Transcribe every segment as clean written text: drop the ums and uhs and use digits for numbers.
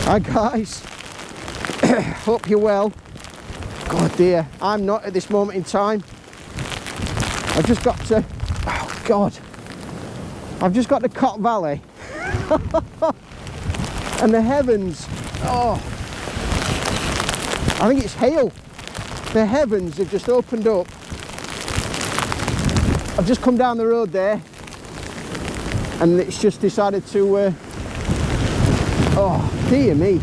Hi guys, hope you're well. God dear, I'm not at this moment in time. I've just got to, oh God, I've just got to Cot Valley and the heavens, oh, I think it's hail. The heavens have just opened up. I've just come down the road there and it's just decided to, oh dear me,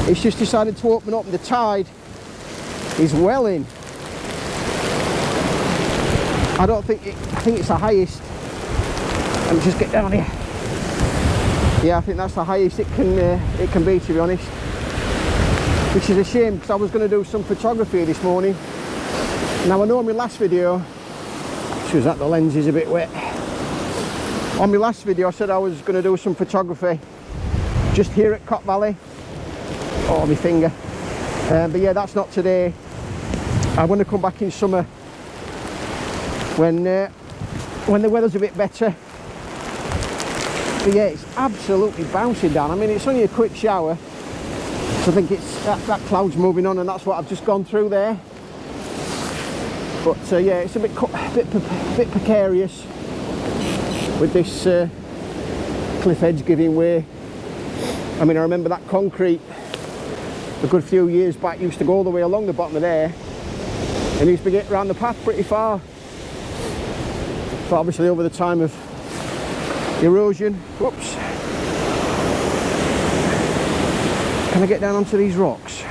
it's just decided to open up and the tide is welling. I think it's the highest. Let me just get down here. Yeah, I think that's the highest it can be, to be honest. Which is a shame because I was going to do some photography this morning. Now I know in my last video, excuse that, the lens is a bit wet. On my last video I said I was going to do some photography just here at Cot Valley. Oh, my finger. But yeah, that's not today. I want to come back in summer when the weather's a bit better. But yeah, it's absolutely bouncing down. I mean, it's only a quick shower. So I think it's that cloud's moving on and that's what I've just gone through there. But yeah, it's a bit precarious with this cliff edge giving way. I mean, I remember that concrete a good few years back used to go all the way along the bottom of there and used to get around the path pretty far. But obviously over the time of erosion, whoops. Can I get down onto these rocks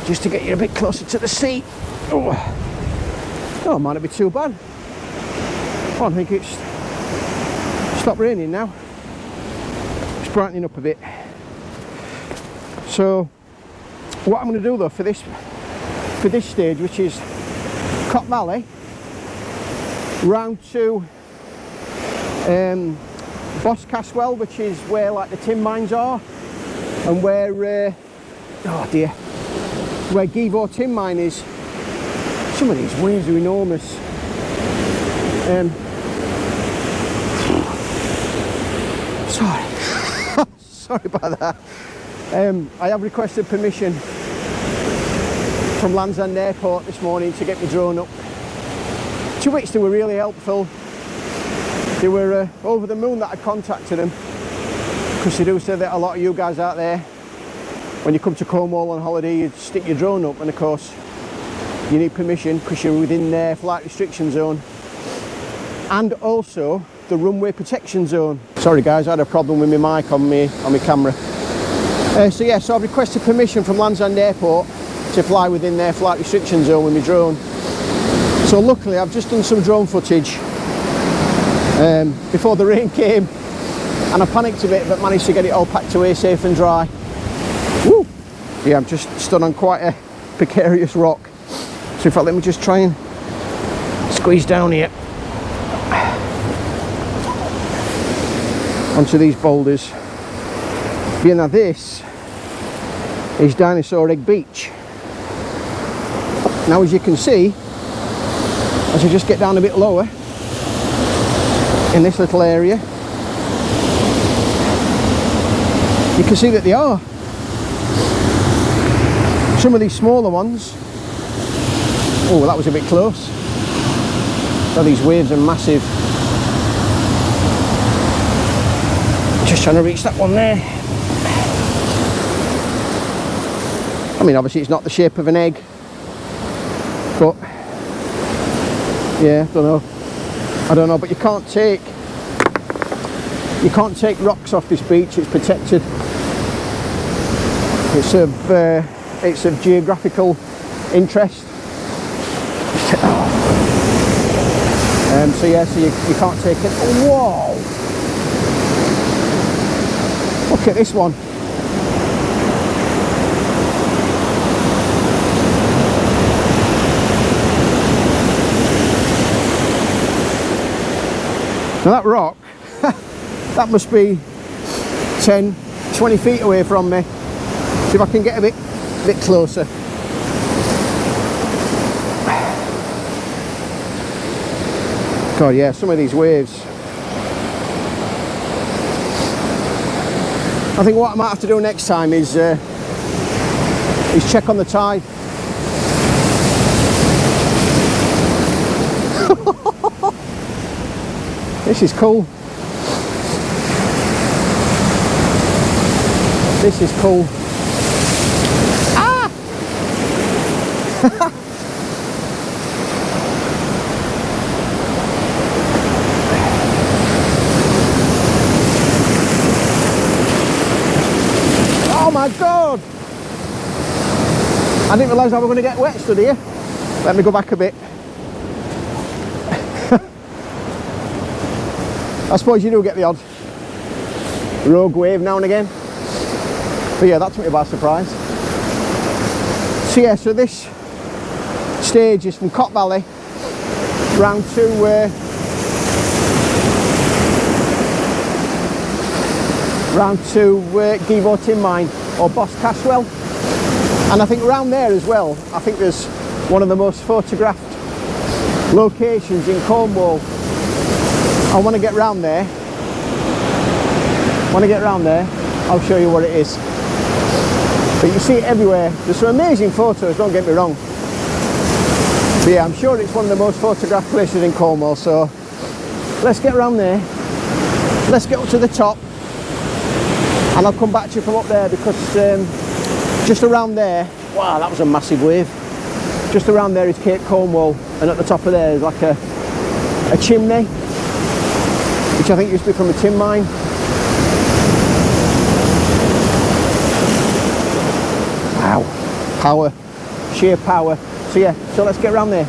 just to get you a bit closer to the sea? Oh, might not be too bad. Oh, I think it's stopped raining now. It's brightening up a bit. So what I'm going to do though for this stage, which is Cot Valley round to Boscaswell, which is where like the tin mines are, and where oh dear, where Givo tin mine is. Some of these waves are enormous. Sorry, sorry about that. I have requested permission from Helens Airport this morning to get my drone up, to which they were really helpful. They were over the moon that I contacted them, because they do say that a lot of you guys out there, when you come to Cornwall on holiday, you stick your drone up, and of course you need permission because you're within their flight restriction zone and also the runway protection zone. Sorry guys, I had a problem with my mic on my camera. So yeah, so I've requested permission from Helens Airport to fly within their flight restriction zone with my drone. So luckily I've just done some drone footage before the rain came, and I panicked a bit but managed to get it all packed away safe and dry. Woo! Yeah, I'm just stood on quite a precarious rock. So in fact, let me just try and squeeze down here onto these boulders. Yeah, now this is Dinosaur Egg Beach. Now as you can see, as I just get down a bit lower in this little area, you can see that they are. Some of these smaller ones, oh, well, that was a bit close. So these waves are massive. Just trying to reach that one there. I mean, obviously it's not the shape of an egg, but yeah, I don't know, but you can't take rocks off this beach. It's protected. It's of geographical interest. So yeah, so you can't take it. Whoa! Look at this one. Now that rock, that must be 10, 20 feet away from me. See if I can get a bit closer. God, yeah, some of these waves. I think what I might have to do next time is check on the tide. This is cool. This is cool. Ah! Oh my God! I didn't realise I was going to get wet stood here. Let me go back a bit. I suppose you do get the odd rogue wave now and again. But yeah, that took me by surprise. So yeah, so this stage is from Cot Valley round to Givo Tin Mine or Boscaswell. And I think around there as well, I think there's one of the most photographed locations in Cornwall. I want to get round there. I'll show you what it is. But you see it everywhere. There's some amazing photos, don't get me wrong. But yeah, I'm sure it's one of the most photographed places in Cornwall. So let's get around there. Let's get up to the top. And I'll come back to you from up there because just around there, wow, that was a massive wave. Just around there is Cape Cornwall, and at the top of there is like a chimney, which I think used to be from a tin mine. Wow, power, sheer power. So yeah, so let's get around there.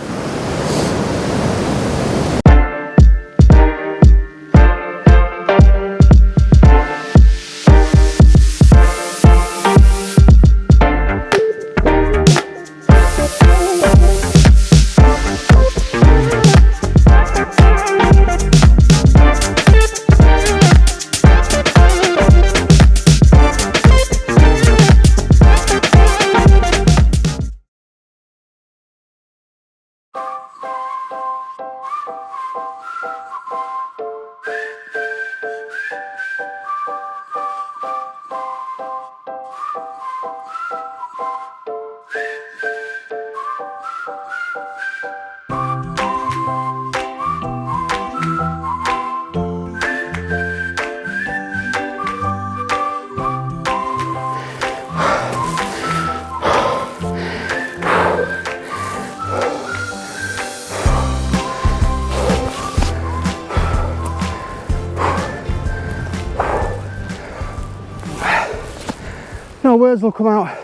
No words will come out.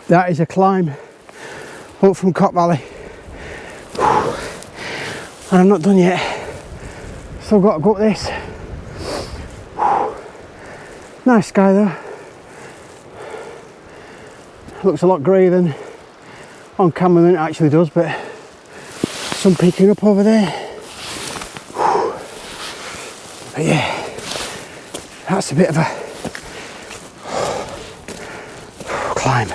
That is a climb up from Cot Valley. And I'm not done yet. Still got to go up this. Nice sky though. Looks a lot greyer than on camera than it actually does, but sun peeking up over there. But yeah, that's a bit of a climb.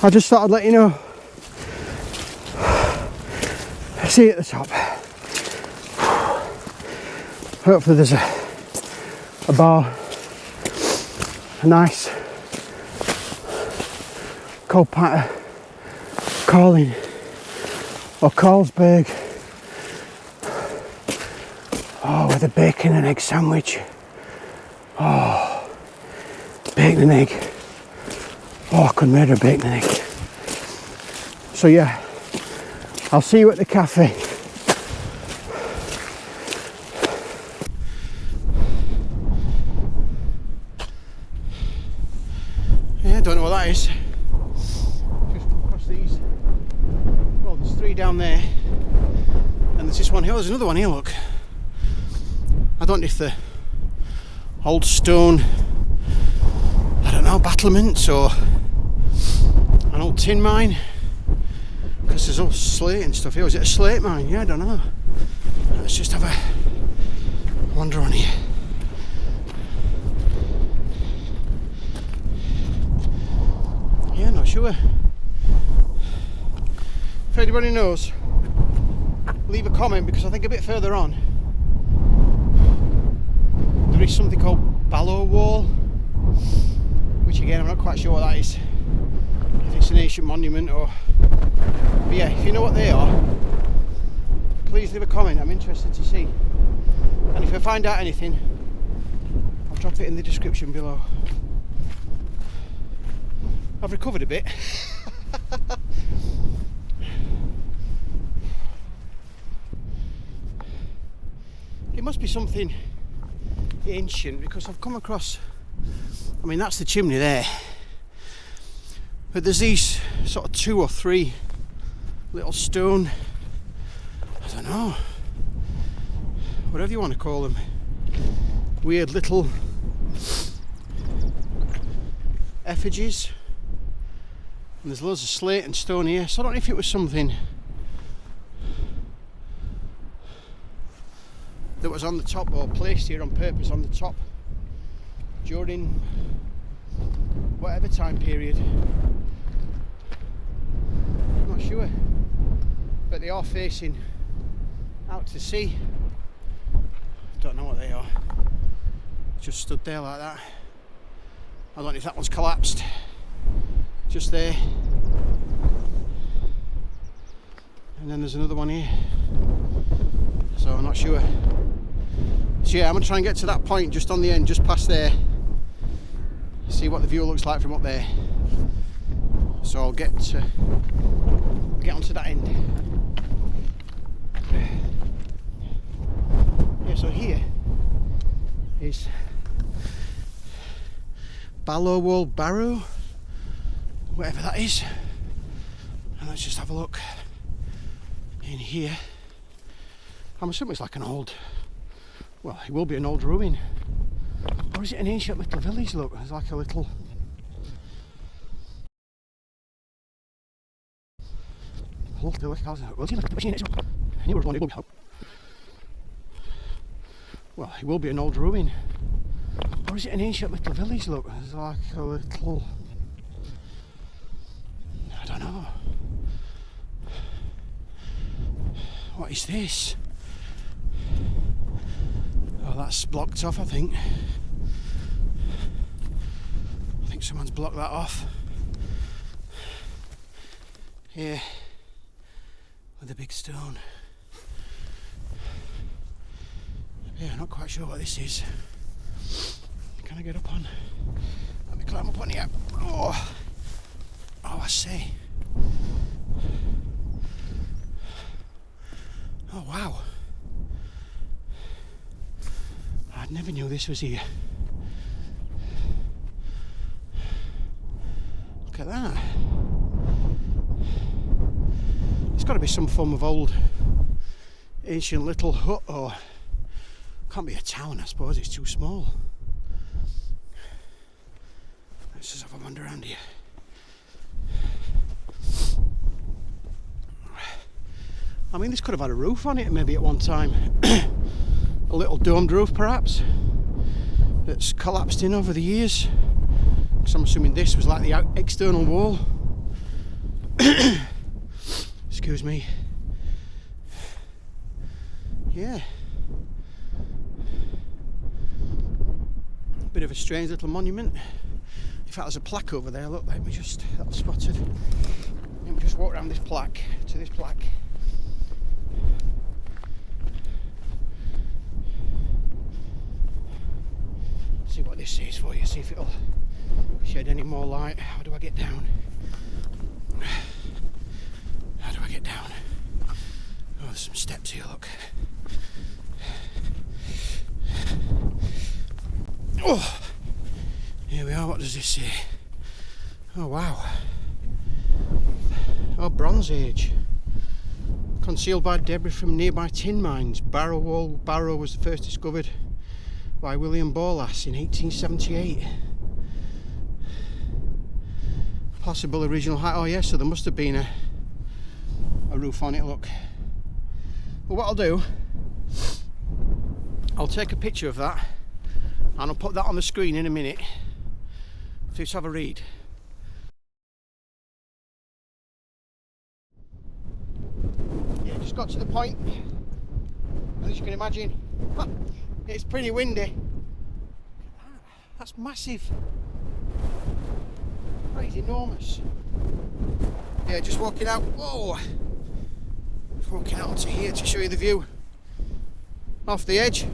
I just thought I'd let you know. See you at the top. Hopefully there's a bar, a nice cold patter calling or Carlsberg. Oh, with a bacon and egg sandwich. Oh, bacon and egg. Oh, I couldn't murder a bacon and egg. So yeah, I'll see you at the cafe. Yeah, I don't know what that is. Just come across these. Well, there's three down there. And there's this one here. Oh, there's another one here, look. I don't know if they're old stone, I don't know, battlements or an old tin mine, because there's all slate and stuff here. Is it a slate mine? Yeah, I don't know. Let's just have a wander on here. Yeah, not sure. If anybody knows, leave a comment, because I think a bit further on there is something called Ballowall, which again I'm not quite sure what that is, if it's an ancient monument or... But yeah, if you know what they are, please leave a comment, I'm interested to see. And if I find out anything, I'll drop it in the description below. I've recovered a bit. It must be something ancient, because I've come across, I mean that's the chimney there, but there's these sort of 2 or 3 little stone, I don't know, whatever you want to call them, weird little effigies, and there's loads of slate and stone here, so I don't know if it was something that was on the top or placed here on purpose on the top during whatever time period. I'm not sure, but they are facing out to sea. Don't know what they are. Just stood there like that. I don't know if that one's collapsed. Just there. And then there's another one here. So I'm not sure. So yeah, I'm going to try and get to that point just on the end, just past there. See what the view looks like from up there. So I'll get onto that end. Yeah, so here is Ballowall Barrow, whatever that is. And let's just have a look in here. I'm assuming it's like an old, well, it will be an old ruin. Or is it an ancient little village? Look, there's like a little... Well, it will be an old ruin. Or is it an ancient little village? Look, there's like a little... I don't know. What is this? Oh, that's blocked off, I think. I think someone's blocked that off. Here, with a big stone. Yeah, I'm not quite sure what this is. Can I get up on? Let me climb up on here. Oh, I see. Oh wow. I never knew this was here. Look at that. It's got to be some form of old ancient little hut, or can't be a town, I suppose, it's too small. Let's just have a wander around here. I mean, this could have had a roof on it maybe at one time. A little domed roof perhaps, that's collapsed in over the years. Because I'm assuming this was like the external wall. Excuse me. Yeah. Bit of a strange little monument. In fact, there's a plaque over there, look, let me just, that's spotted. Let me just walk around this plaque, to this plaque. See what this is for you, see if it'll shed any more light. How do I get down? How do I get down? Oh, there's some steps here, look. Oh, here we are, what does this say? Oh wow. Oh, Bronze Age. Concealed by debris from nearby tin mines, Ballowall Barrow was first discovered by William Borlass in 1878. Possible original height. Oh yes, so there must have been a roof on it, look. Well, what I'll do, I'll take a picture of that and I'll put that on the screen in a minute. Let's have a read. Yeah, just got to the point, and as you can imagine, it's pretty windy. That's massive. That is enormous. Yeah, just walking out. Whoa! Just walking out onto here to show you the view off the edge.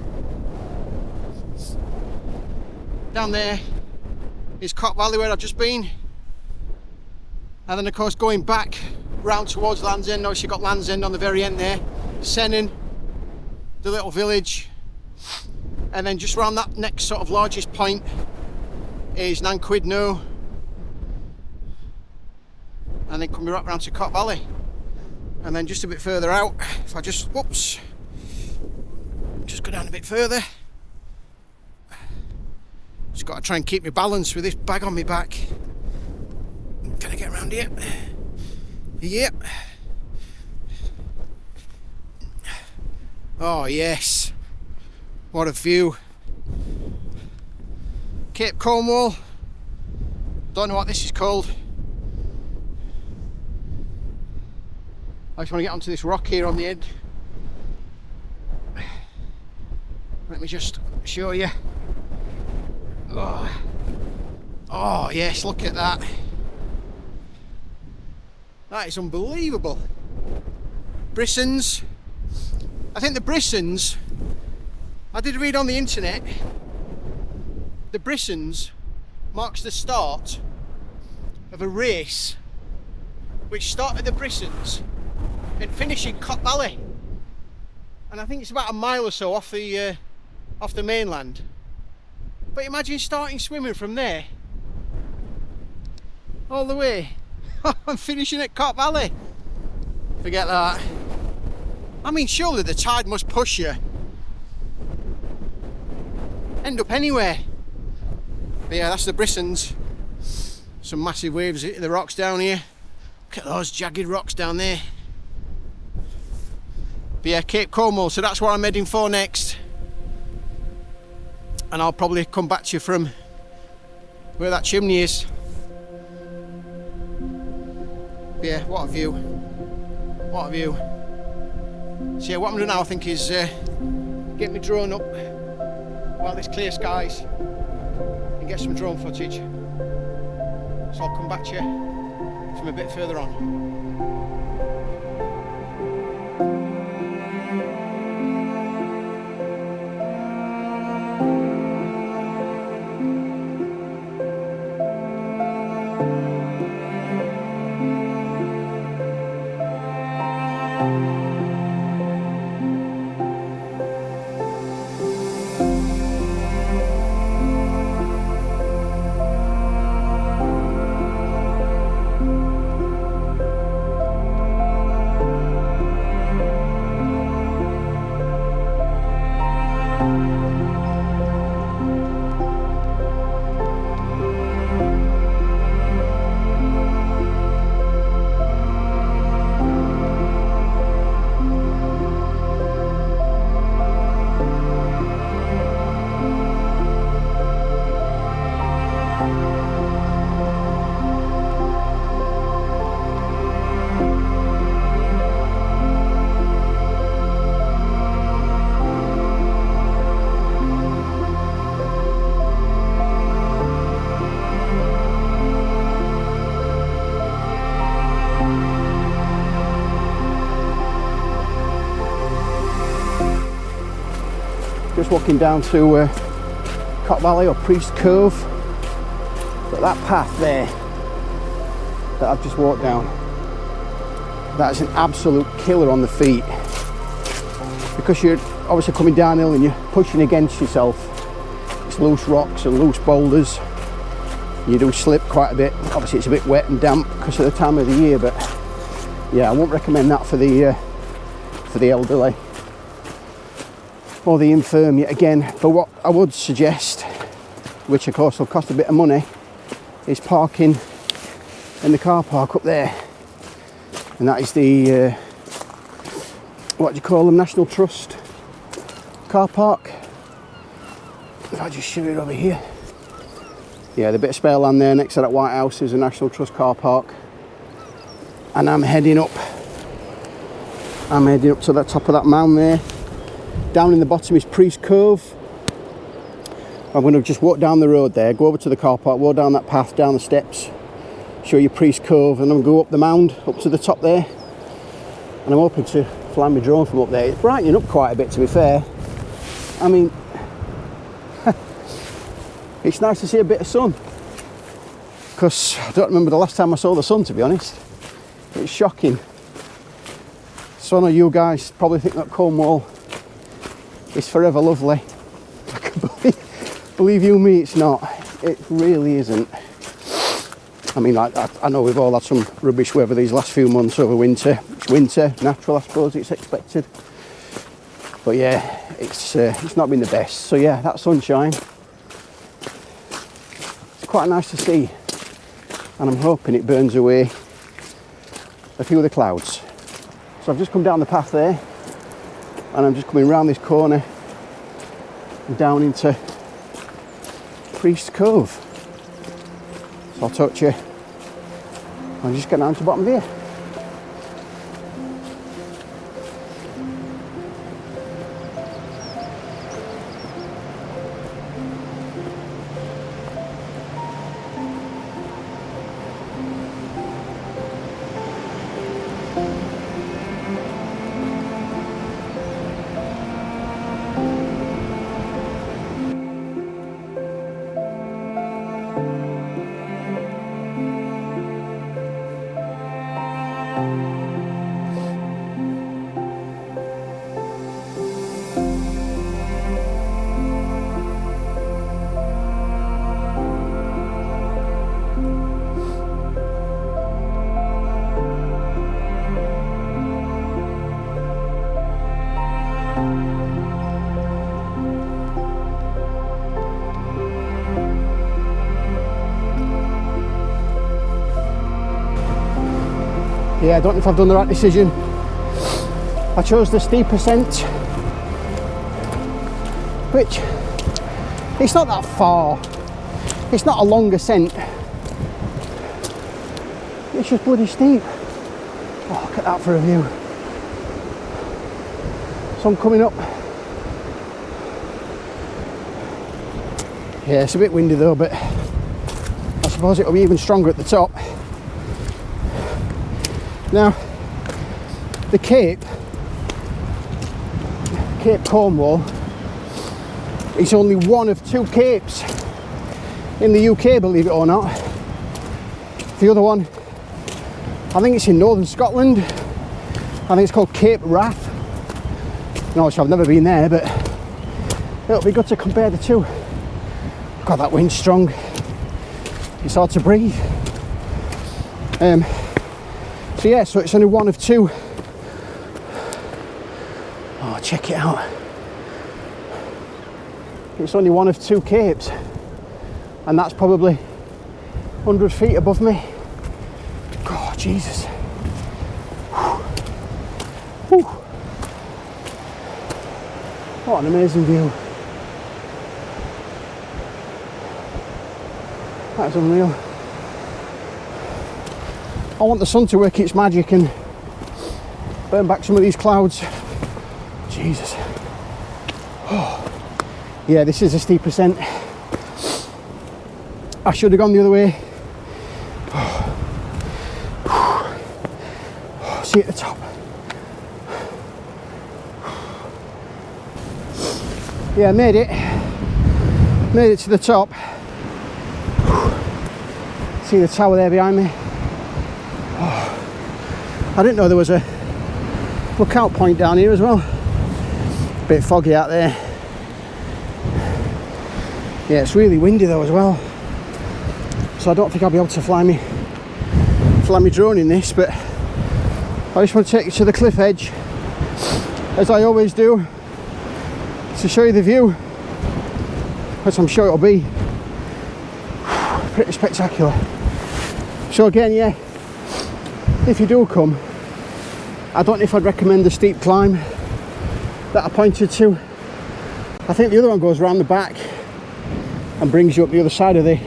Down there is Cot Valley, where I've just been, and then of course going back round towards Land's End. Notice you've got Land's End on the very end there, Sennin, the little village, and then just round that next sort of largest point is Nanquidno, and then coming right round to Cot Valley, and then just a bit further out, if I just, whoops, just go down a bit further. Just got to try and keep my balance with this bag on my back. Can I get around here? Yep. Oh yes, what a view. Cape Cornwall. Don't know what this is called. I just want to get onto this rock here on the end. Let me just show you. Oh yes, look at that. That is unbelievable. Brissons. I think the Brissons, I did read on the internet, the Brissons marks the start of a race which started the Brissons and finished in Cot Valley. And I think it's about a mile or so off the mainland. But imagine starting swimming from there all the way and finishing at Cot Valley. Forget that. I mean, surely the tide must push you. End up anywhere. But yeah, that's the Brissons. Some massive waves hitting the rocks down here. Look at those jagged rocks down there. But yeah, Cape Cornwall, so that's what I'm heading for next. And I'll probably come back to you from where that chimney is. But yeah, what a view. What a view. So yeah, what I'm doing now I think is get my drone up while it's clear skies and get some drone footage. So I'll come back to you from a bit further on. Just walking down to Cot Valley or Priest Cove, but that path there that I've just walked down, that's an absolute killer on the feet, because you're obviously coming downhill and you're pushing against yourself. It's loose rocks and loose boulders, you do slip quite a bit. Obviously it's a bit wet and damp because of the time of the year, but yeah, I won't recommend that for the elderly or the infirm yet again. But what I would suggest, which of course will cost a bit of money, is parking in the car park up there, and that is the what do you call them, National Trust car park. If I just show it over here, yeah, the bit of spare land there next to that white house is a National Trust car park, and I'm heading up I'm heading up to the top of that mound there. Down in the bottom is Priest Cove. I'm going to just walk down the road there, go over to the car park, walk down that path, down the steps, show you Priest Cove, and then go up the mound, up to the top there. And I'm hoping to fly my drone from up there. It's brightening up quite a bit, to be fair. I mean, it's nice to see a bit of sun. Because I don't remember the last time I saw the sun, to be honest. It's shocking. So I know you guys probably think that Cornwall is forever lovely. Believe you me, it's not. It really isn't. I mean, I know we've all had some rubbish weather these last few months over winter. It's winter, natural, I suppose, it's expected. But yeah, it's not been the best. So yeah, that sunshine, it's quite nice to see. And I'm hoping it burns away a few of the clouds. So I've just come down the path there, and I'm just coming round this corner and down into Priest Cove. So I'll talk to you. I'll just get down to the bottom there. Yeah, I don't know if I've done the right decision. I chose the steep ascent, which it's not that far. It's not a long ascent. It's just bloody steep. Oh, look at that for a view. Sun coming up. Yeah, it's a bit windy though, but I suppose it'll be even stronger at the top. Now, the Cape Cornwall, is only one of 2 capes in the UK, believe it or not. The other one, I think it's in northern Scotland. I think it's called Cape Wrath. No, so I've never been there, but it'll be good to compare the two. God, that wind's strong. It's hard to breathe. So yeah, so it's only one of 2. Oh, check it out. It's only one of 2 capes, and that's probably 100 feet above me. God, Jesus. Whew. What an amazing view. That is unreal. I want the sun to work its magic and burn back some of these clouds. Jesus. Oh. Yeah, this is a steep ascent. I should have gone the other way. Oh. See at the top. Yeah, made it to the top. See the tower there behind me. Oh. I didn't know there was a lookout point down here as well. Bit foggy out there. Yeah, it's really windy though as well, so I don't think I'll be able to fly me drone in this, but I just want to take you to the cliff edge, as I always do, to show you the view, as I'm sure it'll be pretty spectacular. So again, yeah, if you do come, I don't know if I'd recommend the steep climb that I pointed to. I think the other one goes around the back and brings you up the other side of the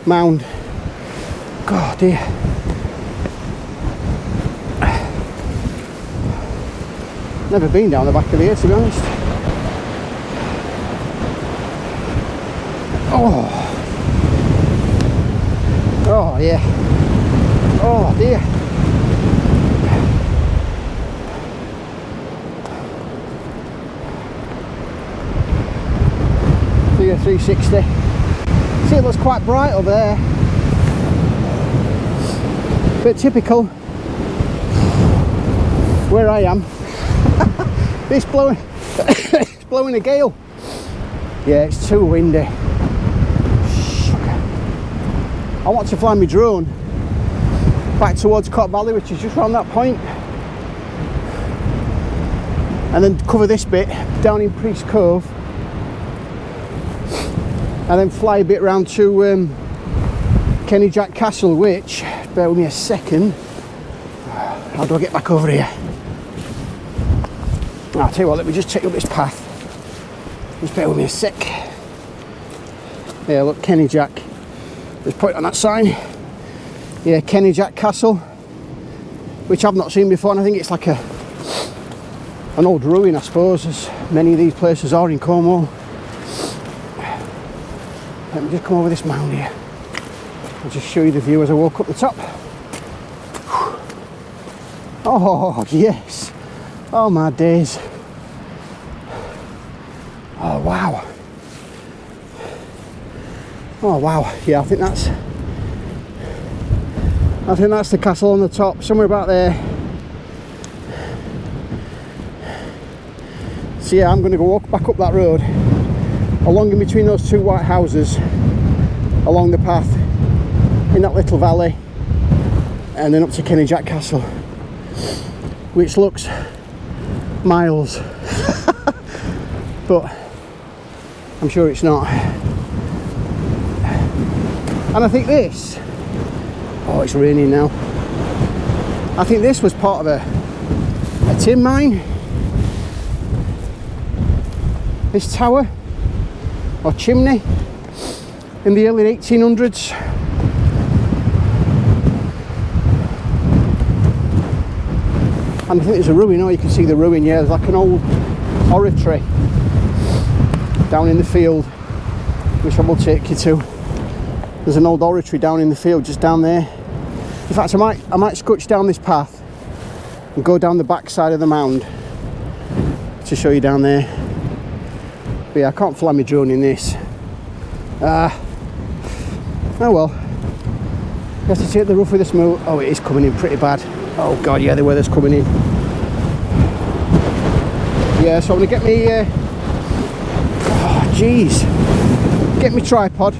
mound. God dear. Never been down the back of here, to be honest. Oh. Oh, yeah. Oh, dear. See a 360. See, it looks quite bright over there. Bit typical where I am. It's blowing. It's blowing a gale. Yeah, it's too windy. I want to fly my drone back towards Cot Valley, which is just around that point, and then cover this bit down in Priest Cove, and then fly a bit round to Kenidjack Castle, which, bear with me a second, how do I get back over here? I'll tell you what, let me just take up this path. Just bear with me a sec. Yeah, look, Kenidjack. Just point on that sign. Yeah, Kenidjack Castle, which I've not seen before, and I think it's like an old ruin, I suppose, as many of these places are in Cornwall. Let me just come over this mound here. I'll just show you the view as I walk up the top. Oh, yes. Oh, my days. Oh, wow. Oh, wow. Yeah, I think that's the castle on the top, somewhere about there. So yeah, I'm going to go walk back up that road, along in between those two white houses, along the path, in that little valley, and then up to Kenidjack Castle, which looks miles, but I'm sure it's not. And I think this, oh, it's raining now. I think this was part of a tin mine. This tower or chimney in the early 1800s. And I think there's a ruin. Oh, you can see the ruin. Yeah, there's like an old oratory down in the field, which I will take you to. There's an old oratory down in the field, just down there. In fact, I might scutch down this path and go down the back side of the mound to show you down there. But yeah, I can't fly my drone in this. Oh well. You have to take the rough with the smooth. Oh, it is coming in pretty bad. Oh god, yeah, the weather's coming in. Yeah, so I'm gonna get me oh jeez, get me tripod,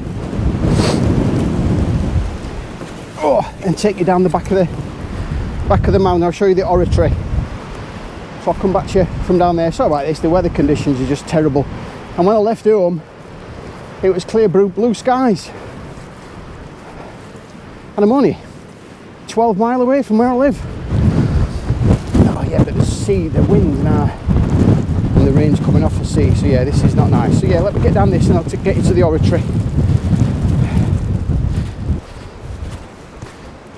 oh, and take you down the back of the mountain. I'll show you the oratory. So I'll come back to you from down there. Sorry about this, the weather conditions are just terrible. And when I left home, it was clear blue skies, and I'm only 12 mile away from where I live. Oh yeah, but the sea, the wind now, and the rain's coming off the sea, so yeah, this is not nice. So yeah, let me get down this and I'll get you to the oratory.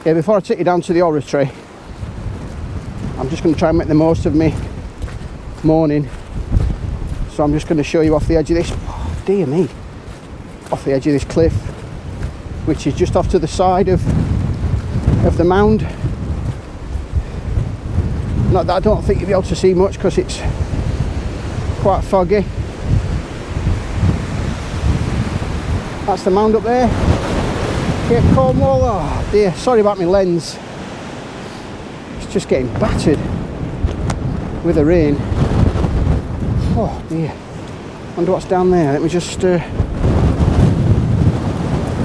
Yeah, before I take you down to the oratory, I'm just going to try and make the most of me morning. So I'm just going to show you off the edge of this, oh, dear me, off the edge of this cliff, which is just off to the side of the mound. Not that I don't think you'll be able to see much because it's quite foggy. That's the mound up there. Cape Cornwall. Oh dear, sorry about my lens. It's just getting battered with the rain. Oh dear. Wonder what's down there. Let me just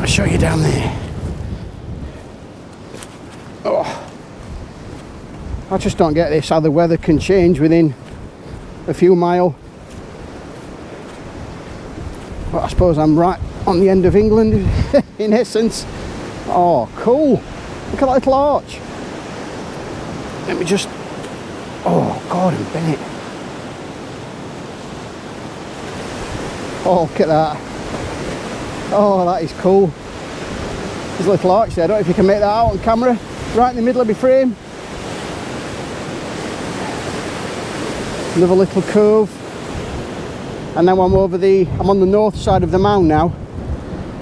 I'll show you down there. Oh, I just don't get this, how the weather can change within a few mile. But I suppose I'm right on the end of England in essence. Oh cool, look at that little arch. Let me just, oh Gordon Bennett. Oh look at that. Oh that is cool. There's a little arch there, I don't know if you can make that out on camera. Right in the middle of my frame. Another little cove. And now I'm on the north side of the mound now.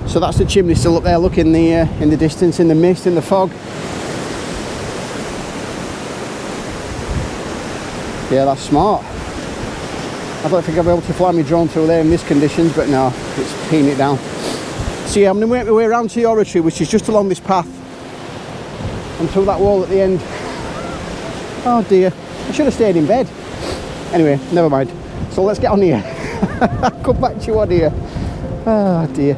So that's the chimney still up there, look in the distance, in the mist, in the fog. Yeah, that's smart. I don't think I'll be able to fly my drone through there in these conditions, but no, it's peeing it down. So yeah, I'm going to make my way around to the oratory, which is just along this path, and through that wall at the end. Oh dear, I should have stayed in bed. Anyway, never mind. So let's get on here. I'll come back to you on here. Oh dear.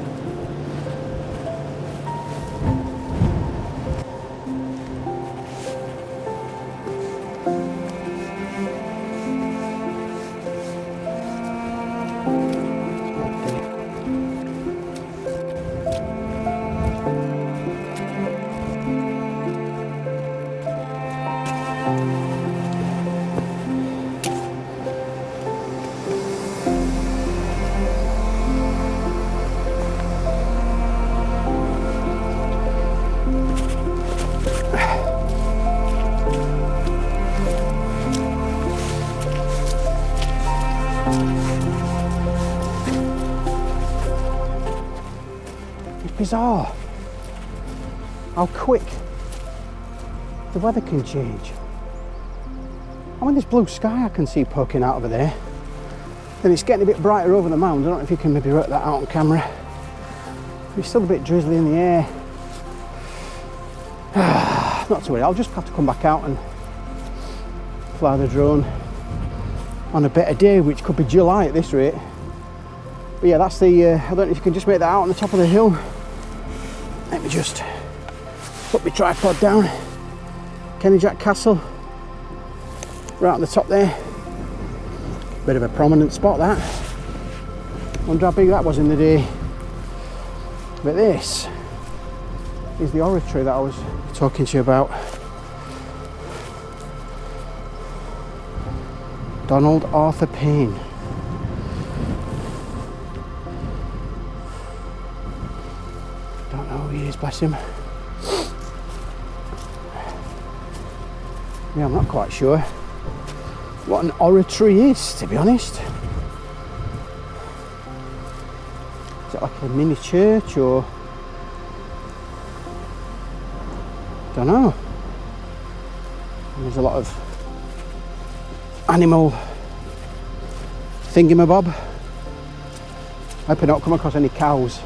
Bizarre how quick the weather can change. I mean, this blue sky I can see poking out over there, and it's getting a bit brighter over the mound. I don't know if you can maybe work that out on camera. It's still a bit drizzly in the air. Not to worry, I'll just have to come back out and fly the drone on a better day, which could be July at this rate. But yeah, that's the I don't know if you can just make that out on the top of the hill. Let me just put my tripod down. Kenidjack Castle, right on the top there. Bit of a prominent spot, that. Wonder how big that was in the day. But this is the oratory that I was talking to you about. Donald Arthur Payne. Don't know who he is, bless him. Yeah, I'm not quite sure what an oratory is, to be honest. Is it like a mini church, or don't know. And there's a lot of animal thingamabob. I hope I don't come across any cows.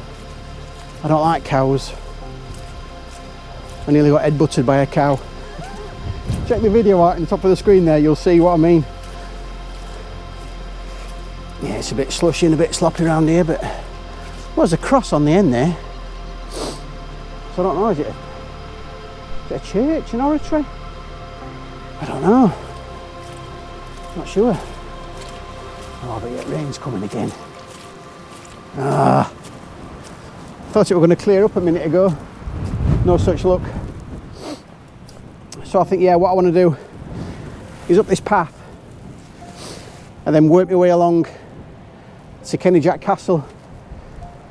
I don't like cows. I nearly got headbutted by a cow. Check the video out in the top of the screen there, you'll see what I mean. Yeah, it's a bit slushy and a bit sloppy around here, but well, there's a cross on the end there. So I don't know, is it a church, an oratory? I don't know. Not sure. Oh, but yeah, rain's coming again. Thought it were going to clear up a minute ago. No such luck. So I think, yeah, what I want to do is up this path and then work my way along to Kenidjack Castle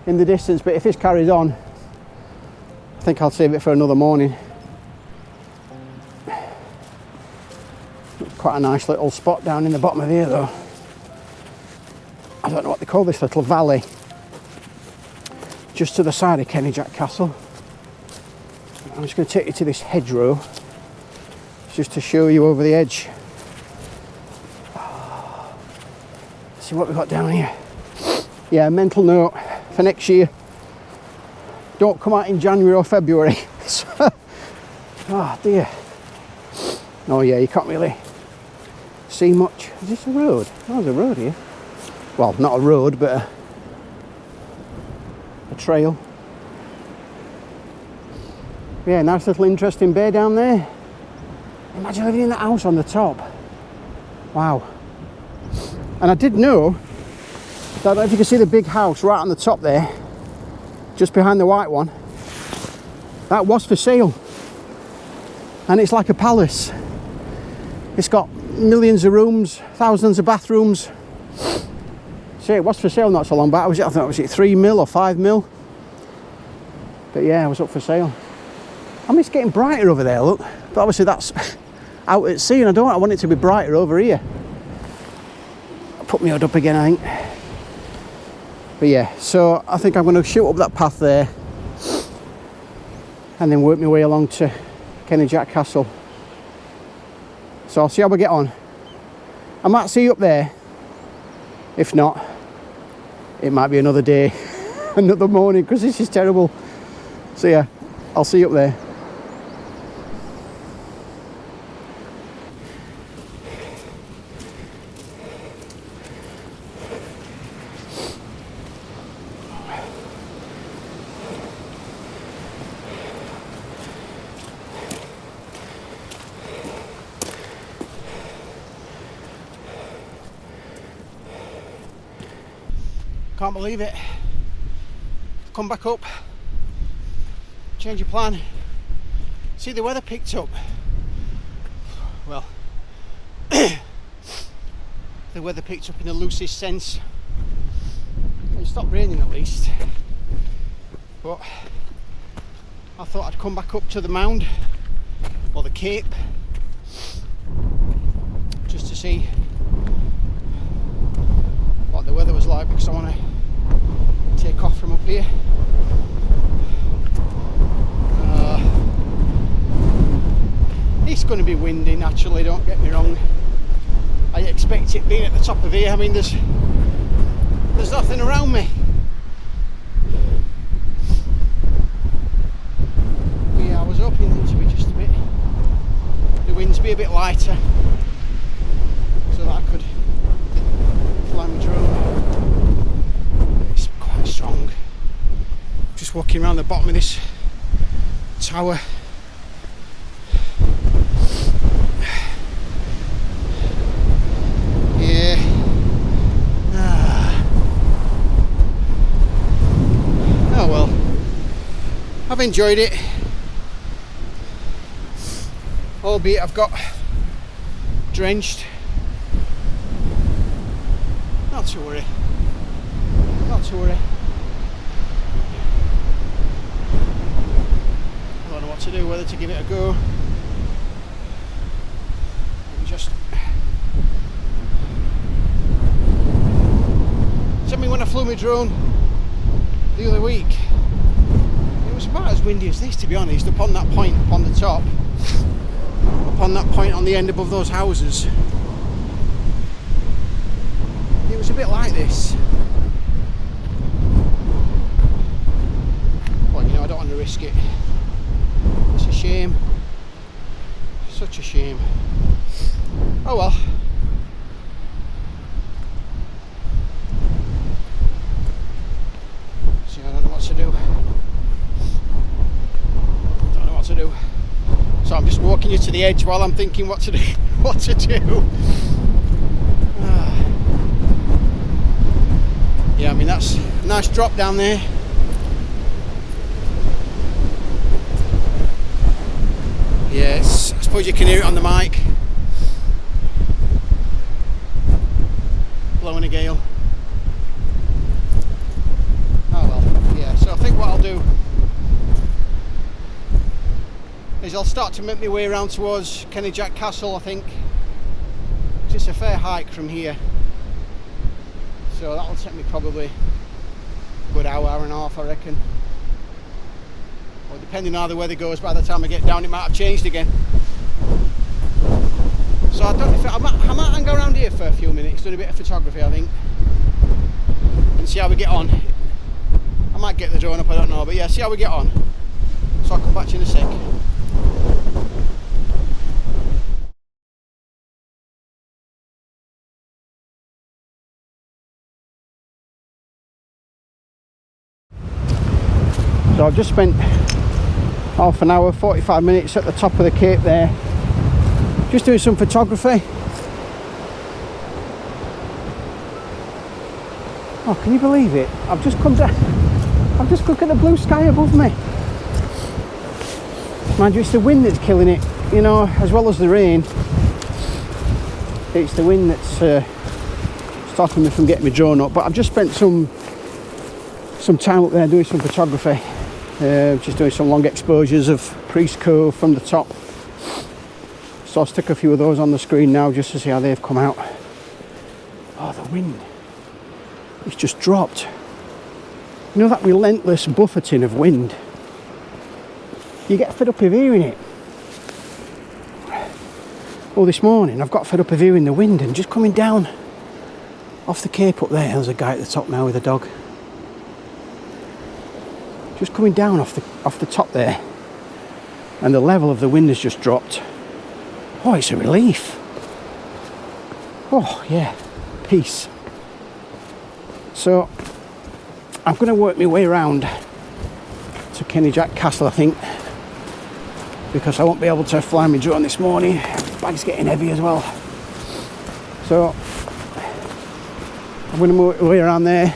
in the distance. But if this carries on, I think I'll save it for another morning. Quite a nice little spot down in the bottom of here, though. I don't know what they call this little valley, just to the side of Kenidjack Castle. I'm just going to take you to this hedgerow just to show you over the edge. See what we've got down here. Yeah, mental note for next year, don't come out in January or February. Oh dear. Oh yeah, you can't really see much. Is this a road? Oh, there's a road here. Well, not a road, but a trail. Yeah, nice little interesting bay down there. Imagine living in that house on the top. Wow. And I did know that, I don't know if you can see the big house right on the top there, just behind the white one, that was for sale. And it's like a palace. It's got millions of rooms, thousands of bathrooms. So it was for sale not so long back. I thought, was it 3 mil or 5 mil? But yeah, it was up for sale. I mean, it's getting brighter over there, look. But obviously that's out at sea, and I want it to be brighter over here. me head up again, I think. But yeah, so I think I'm going to shoot up that path there and then work my way along to Kenidjack Castle. So I'll see how we get on. I might see you up there. If not, it might be another day, another morning, because this is terrible. So yeah, I'll see you up there. Can't believe it. Come back up, change your plan. See, the weather picked up. Well, the weather picked up in the loosest sense. It stopped raining at least. But I thought I'd come back up to the mound or the cape just to see what the weather was like, because I want to take off from up here. It's going to be windy naturally, don't get me wrong. I expect it being at the top of here. I mean, there's nothing around me. But yeah, I was hoping it to be just a bit, the winds be a bit lighter, so that I could fly my drone. It's quite strong. Just walking around the bottom of this tower. Yeah. Oh well. I've enjoyed it. Albeit I've got drenched. Not to worry. Not to worry. I don't know what to do, whether to give it a go and just... I mean, when I flew my drone the other week, it was about as windy as this, to be honest, up on that point, up on the top, up on that point on the end above those houses. It was a bit like this. Well, you know, I don't want to risk it. It's a shame. Such a shame. Oh well. See, I don't know what to do. Don't know what to do. So I'm just walking you to the edge while I'm thinking what to do. What to do. Yeah, I mean, that's a nice drop down there. Yeah, I suppose you can hear it on the mic. Blowing a gale. Oh well, yeah, so I think what I'll do is I'll start to make my way around towards Kenidjack Castle, I think. It's a fair hike from here. So that'll take me probably a good hour, hour and a half, I reckon. Or depending on how the weather goes, by the time I get down it might have changed again. So I don't know if I might hang around here for a few minutes, doing a bit of photography, I think, and see how we get on. I might get the drone up, I don't know, but yeah, see how we get on. So I'll come back to you in a sec. So I've just spent half an hour, 45 minutes at the top of the cape there, just doing some photography. Oh, can you believe it? I've just come down, I've just looked at the blue sky above me. Mind you, it's the wind that's killing it, you know, as well as the rain. It's the wind that's stopping me from getting my drone up, but I've just spent some time up there doing some photography. Just doing some long exposures of Priest Cove from the top. So I'll stick a few of those on the screen now just to see how they've come out. Oh, the wind. It's just dropped. You know that relentless buffeting of wind? You get fed up of hearing it. Well, this morning I've got fed up of hearing the wind and just coming down off the cape up there. There's a guy at the top now with a dog. Just coming down off the top there, and the level of the wind has just dropped. Oh, it's a relief. Oh yeah, peace. So I'm going to work my way around to Kenidjack Castle, I think, because I won't be able to fly my drone this morning. Bag's getting heavy as well. So I'm going to work my way around there.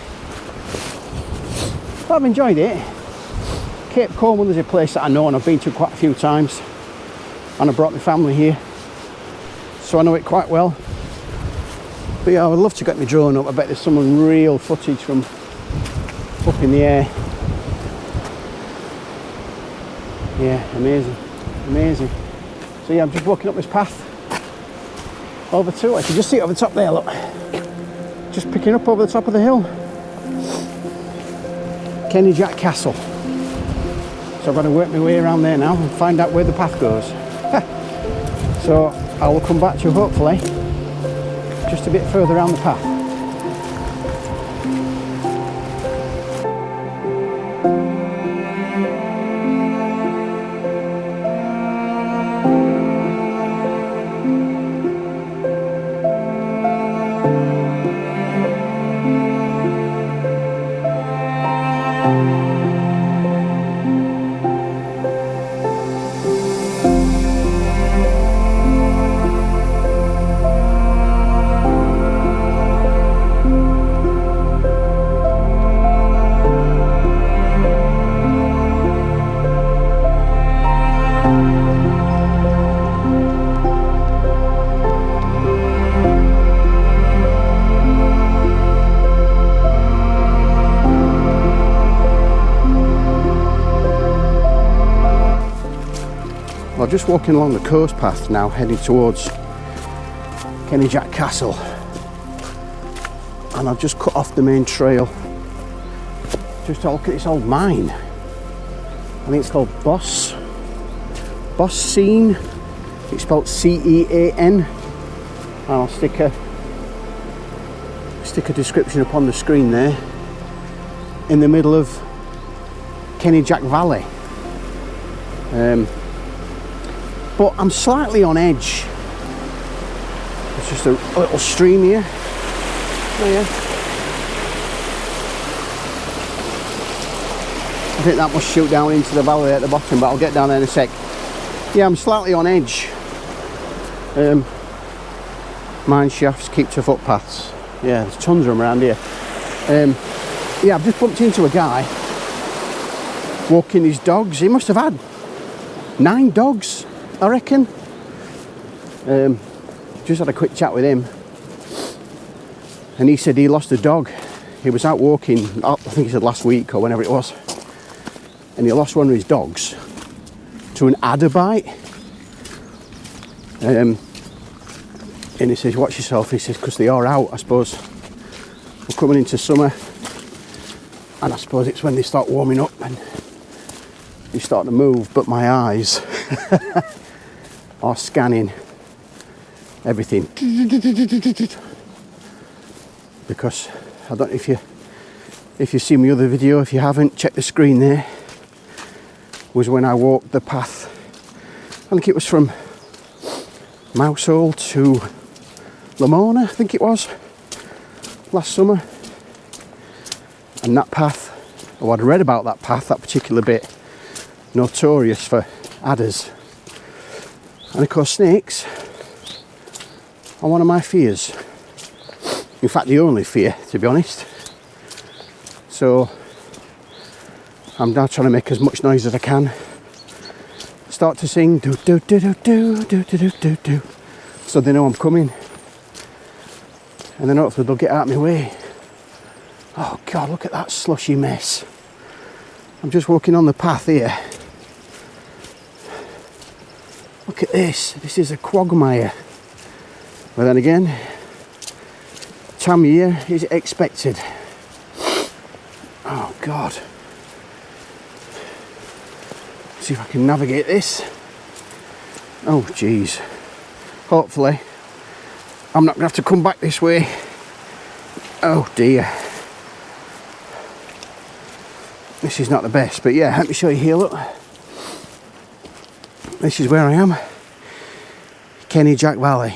But I've enjoyed it. Cape Cornwall is a place that I know and I've been to quite a few times, and I brought my family here, so I know it quite well. But yeah, I would love to get my drone up. I bet there's some real footage from up in the air. Yeah, amazing, amazing. So yeah, I'm just walking up this path over to it. You can just see it over the top there, look. Just picking up over the top of the hill. Kenidjack Castle. So I've got to work my way around there now and find out where the path goes. So I will come back to you hopefully just a bit further around the path. Well, I'm just walking along the coast path now, heading towards Kenidjack Castle, and I've just cut off the main trail just to look at this old mine. I think it's called Boscaswell. It's spelled C-E-A-N, and I'll stick a description up on the screen there. In the middle of Kenidjack Valley. But I'm slightly on edge. It's just a little stream here. Oh yeah. I think that must shoot down into the valley at the bottom, but I'll get down there in a sec. Yeah, I'm slightly on edge. Mine shafts keep to footpaths. Yeah, there's tons of them around here. Yeah, I've just bumped into a guy walking his dogs. He must have had 9 dogs, I reckon. Just had a quick chat with him, and he said he lost a dog. He was out walking, I think he said last week or whenever it was, and he lost one of his dogs to an adder bite. And he says, watch yourself. He says, because they are out, I suppose. We're coming into summer, and I suppose it's when they start warming up and they start to move. But my eyes are scanning everything, because I don't know if you've seen my other video. If you haven't, check the screen there. Was when I walked the path, I think it was from Mousehole to Lamona, I think it was, last summer. And that path, oh, I'd read about that path, that particular bit, notorious for adders. And of course snakes are one of my fears. In fact, the only fear, to be honest. So I'm now trying to make as much noise as I can. Start to sing do do do do do do do do do, so they know I'm coming, and then hopefully they'll get out of my way. Oh God, look at that slushy mess. I'm just walking on the path here. Look at this. This is a quagmire. But then again, time of year is it expected? Oh God. See if I can navigate this. Oh geez. Hopefully I'm not going to have to come back this way. Oh dear. This is not the best, but yeah, let me show you here, look. This is where I am. Kenidjack Valley.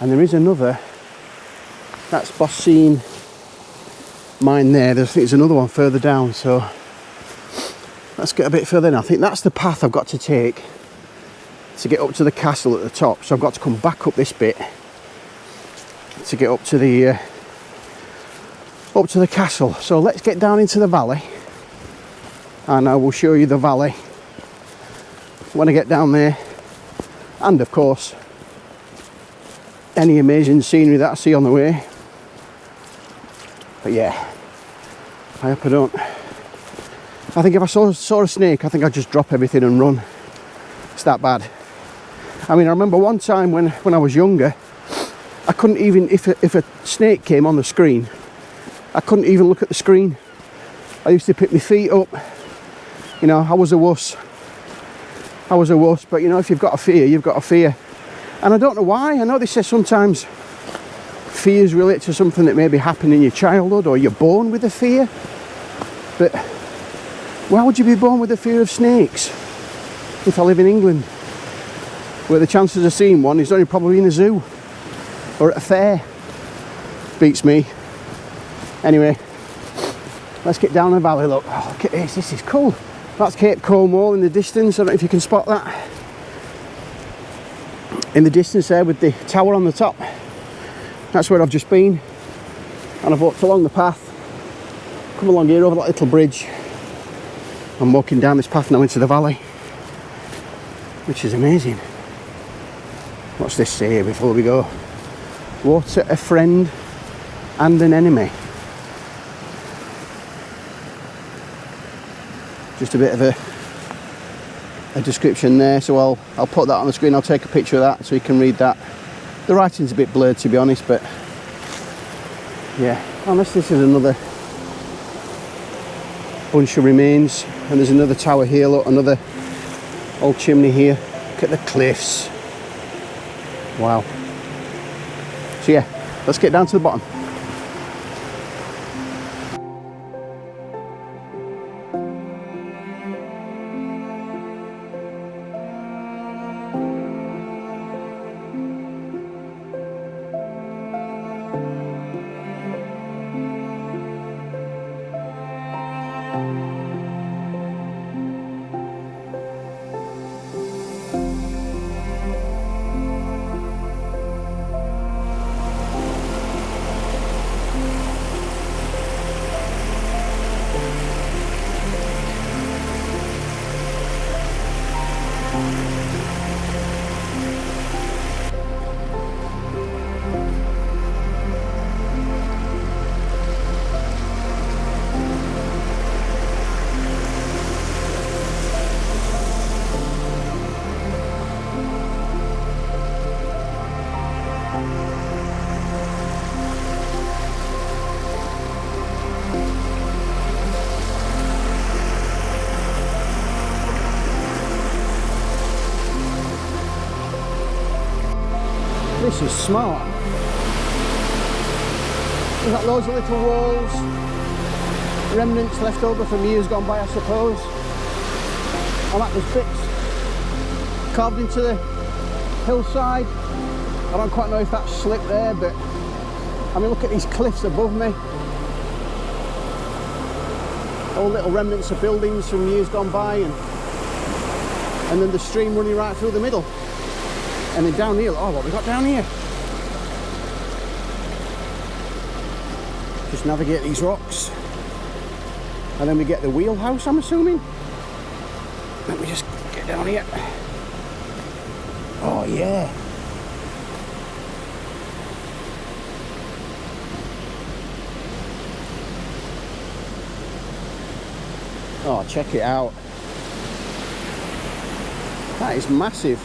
And there is another, that's Boscaswell mine there. I think there's another one further down, so let's get a bit further in. I think that's the path I've got to take to get up to the castle at the top. So I've got to come back up this bit to get up to the castle. So let's get down into the valley and I will show you the valley when I get down there, and of course any amazing scenery that I see on the way. But yeah, I hope I don't. I think if I saw a snake, I think I'd just drop everything and run. It's that bad. I mean, I remember one time when I was younger, I couldn't even, if a snake came on the screen, I couldn't even look at the screen. I used to pick my feet up. You know, I was a wuss. But you know, if you've got a fear, you've got a fear. And I don't know why. I know they say sometimes fears relate to something that maybe happened in your childhood, or you're born with a fear. But why would you be born with a fear of snakes? If I live in England, where the chances of seeing one is only probably in a zoo or at a fair. Beats me. Anyway, let's get down the valley. Look, oh, look at this. This is cool. That's Cape Cornwall in the distance. I don't know if you can spot that. In the distance there with the tower on the top. That's where I've just been. And I've walked along the path. Come along here over that little bridge. I'm walking down this path now into the valley, which is amazing. What's this say here before we go? Water, a friend and an enemy. Just a bit of a description there, so I'll put that on the screen. I'll take a picture of that so you can read that. The writing's a bit blurred, to be honest, but yeah, unless this is another bunch of remains. And there's another tower here, look, another old chimney here. Look at the cliffs. Wow. So yeah, let's get down to the bottom. This is smart. There's got loads of little walls, remnants left over from years gone by, I suppose. And that was bits carved into the hillside. I don't quite know if that's slip there, but I mean, look at these cliffs above me. All little remnants of buildings from years gone by, and then the stream running right through the middle. And then down here, oh, what we got down here? Just navigate these rocks. And then we get the Wheal house, I'm assuming. Let me just get down here. Oh, yeah. Oh, check it out. That is massive.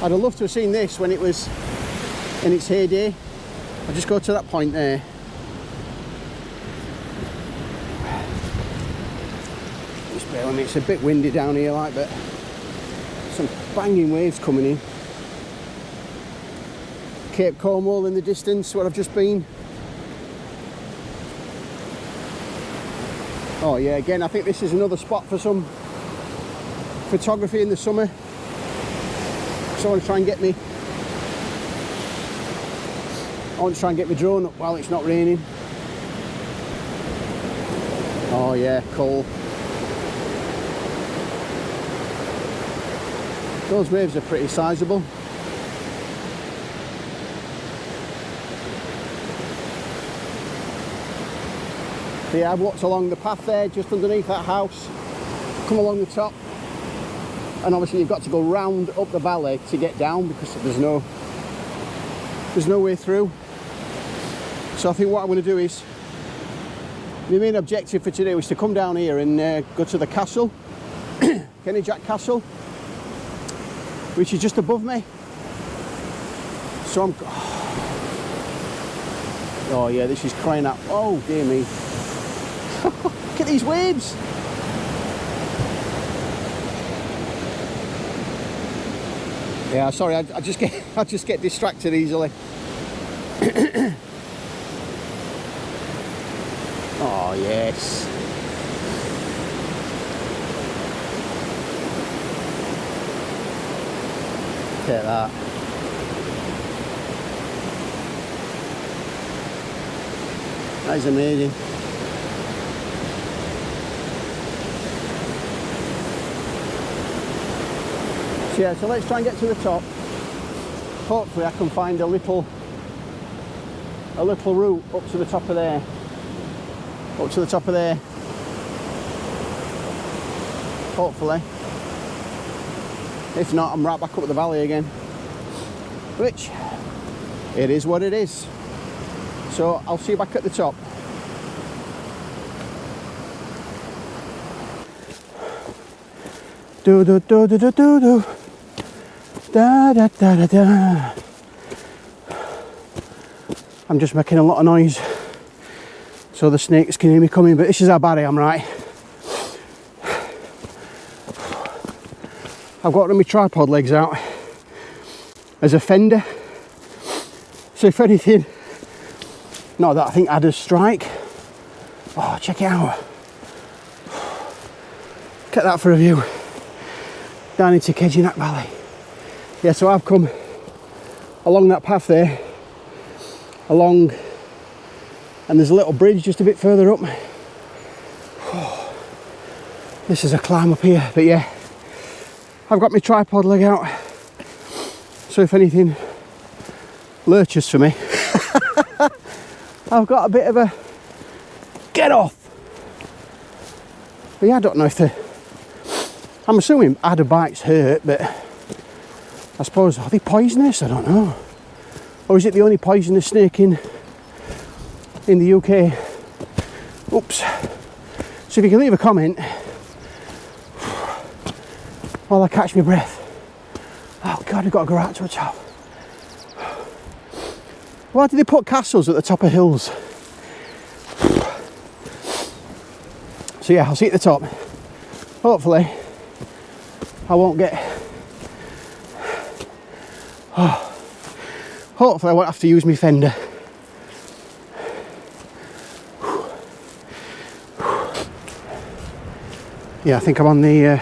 I'd have loved to have seen this when it was in its heyday. I'll just go to that point there. Just bear with me, it's a bit windy down here like, but some banging waves coming in. Cape Cornwall in the distance, where I've just been. Oh yeah, again, I think this is another spot for some photography in the summer. So I want to try and get me drone up while it's not raining. Oh yeah, cool. Those waves are pretty sizable. So yeah, I've walked along the path there, just underneath that house, come along the top, and obviously you've got to go round up the valley to get down because there's no way through. So I think what I'm going to do is, the main objective for today was to come down here and go to the castle, Kenidjack Castle, which is just above me. So I'm, oh yeah, this is crying out, oh dear me. Look at these waves. Yeah, sorry, I just get distracted easily. Oh yes. Look at that. That is amazing. So yeah, so let's try and get to the top. Hopefully I can find a little route up to the top of there. Up to the top of there. Hopefully. If not, I'm right back up the valley again. Which, it is what it is. So I'll see you back at the top. Do do do do do do do. Da da da da da. I'm just making a lot of noise so the snakes can hear me coming, but this is how bad I am, right? I've got one of my tripod legs out as a fender, so if anything, not that I think I'd a strike. Oh, check it out. Get that for a view down into Kenidjack Valley. Yeah, so I've come along that path there, along, and there's a little bridge just a bit further up. Oh, this is a climb up here, but yeah, I've got my tripod leg out, so if anything lurches for me, I've got a bit of a get off. But yeah, I don't know if I'm assuming adder bites hurt, but I suppose, are they poisonous? I don't know. Or is it the only poisonous snake in the UK? Oops. So if you can leave a comment while I catch my breath. Oh God, I've got to go out to the top. Why do they put castles at the top of hills? So yeah, I'll see you at the top. Hopefully I won't get... hopefully I won't have to use my fender. Yeah, I think I'm on the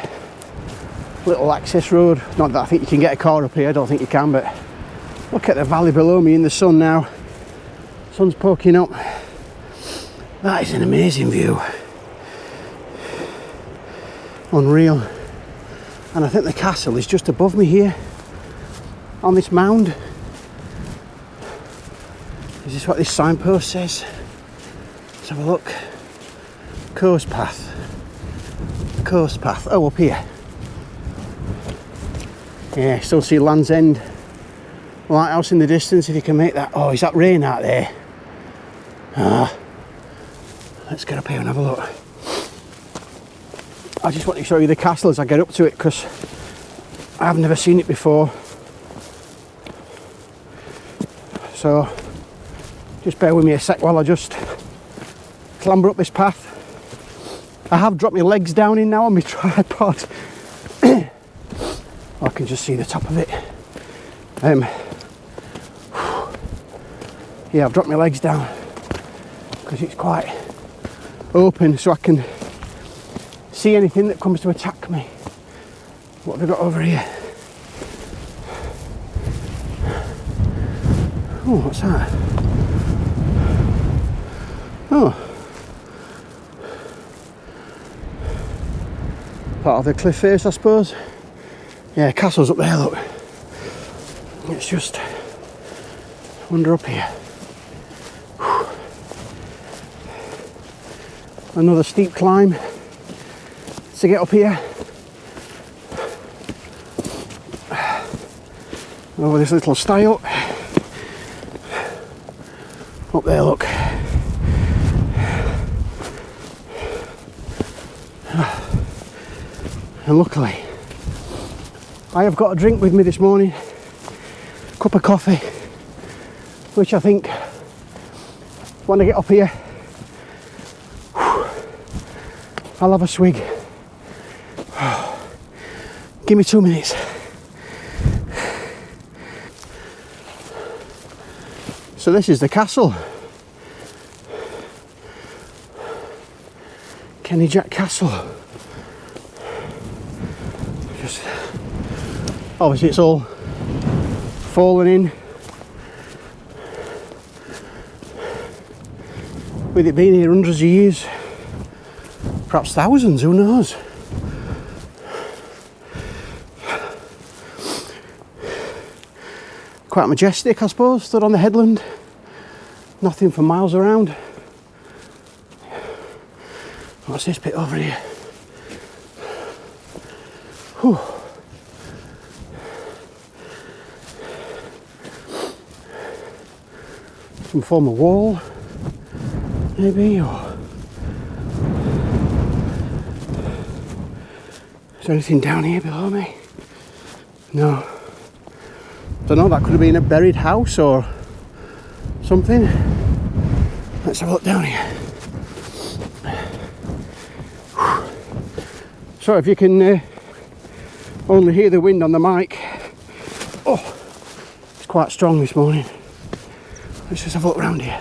little access road. Not that I think you can get a car up here, I don't think you can, but look at the valley below me in the sun now. Sun's poking up. That is an amazing view. Unreal. And I think the castle is just above me here on this mound. Is this what this signpost says? Let's have a look. Coast path. Coast path. Oh, up here. Yeah, still see Land's End lighthouse in the distance, if you can make that. Oh, is that rain out there? Ah, let's get up here and have a look. I just want to show you the castle as I get up to it, because I've never seen it before. So just bear with me a sec while I just clamber up this path. I have dropped my legs down in now on my tripod. I can just see the top of it. Yeah, I've dropped my legs down because it's quite open, so I can see anything that comes to attack me. What have I got over here? Oh, what's that? Oh, part of the cliff face, I suppose. Yeah, castle's up there, look. It's just wander up here. Another steep climb to get up here. Over this little stile. Up there, look. And luckily, I have got a drink with me this morning. Cup of coffee, which I think when I get up here, I'll have a swig. Give me 2 minutes. So this is the castle. Kenidjack Castle. Just obviously it's all fallen in. With it being here hundreds of years, perhaps thousands, who knows? Quite majestic, I suppose, stood on the headland. Nothing for miles around. What's this bit over here? Whew. Some form of wall, maybe, or is there anything down here below me? No. Don't know, that could have been a buried house or something. Let's have a look down here. So if you can only hear the wind on the mic, oh, it's quite strong this morning. Let's just have a look around here.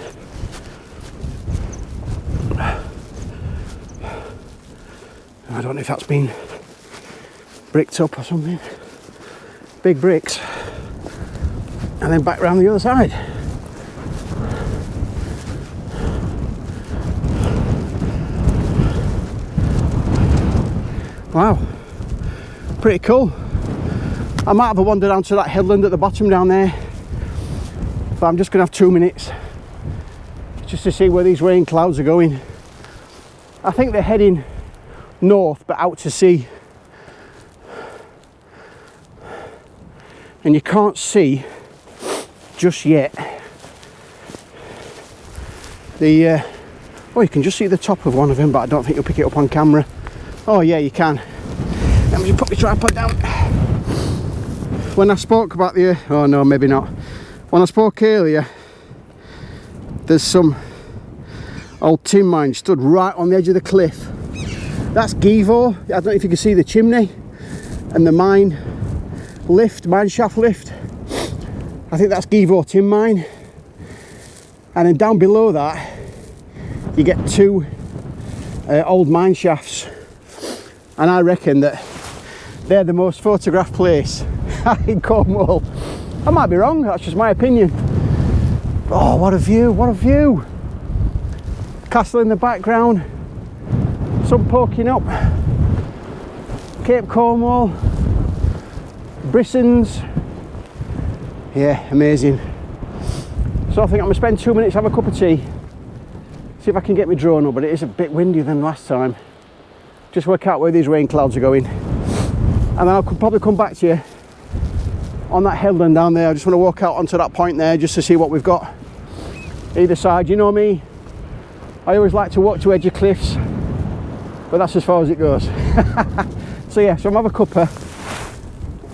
I don't know if that's been bricked up or something. Big bricks. And then back round the other side. Wow, pretty cool. I might have a wander down to that headland at the bottom down there, but I'm just going to have 2 minutes just to see where these rain clouds are going. I think they're heading north but out to sea, and you can't see just yet the oh, you can just see the top of one of them, but I don't think you'll pick it up on camera. Oh yeah, you can. Let me just put my tripod down. When I spoke about the oh no, maybe not. When I spoke earlier, there's some old tin mine stood right on the edge of the cliff. That's Givo. I don't know if you can see the chimney and the mine shaft lift. I think that's Givo tin mine. And then down below that, you get two old mine shafts. And I reckon that they're the most photographed place in Cornwall. I might be wrong, that's just my opinion. Oh, what a view, what a view. Castle in the background, sun poking up, Cape Cornwall, Brissons. Yeah, amazing. So I think I'm gonna spend 2 minutes, have a cup of tea, see if I can get my drone up, but it is a bit windier than last time. Just work out where these rain clouds are going. And then I'll probably come back to you on that headland down there. I just want to walk out onto that point there just to see what we've got either side. You know me, I always like to walk to edge of cliffs, but that's as far as it goes. So yeah, so I'll have a cuppa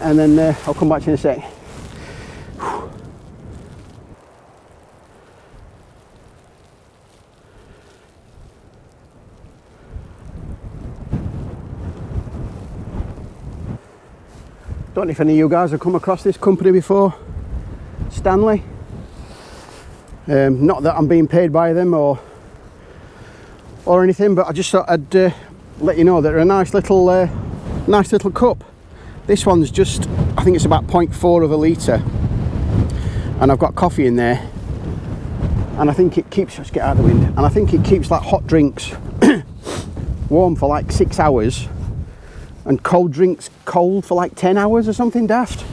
and then I'll come back to you in a sec. Don't know if any of you guys have come across this company before, Stanley. Not that I'm being paid by them or anything, but I just thought I'd let you know that they're a nice little cup. This one's just, I think it's about 0.4 of a litre, and I've got coffee in there, and I think it keeps, let's get out of the wind, and I think it keeps like hot drinks warm for like 6 hours and cold drinks cold for like 10 hours or something daft.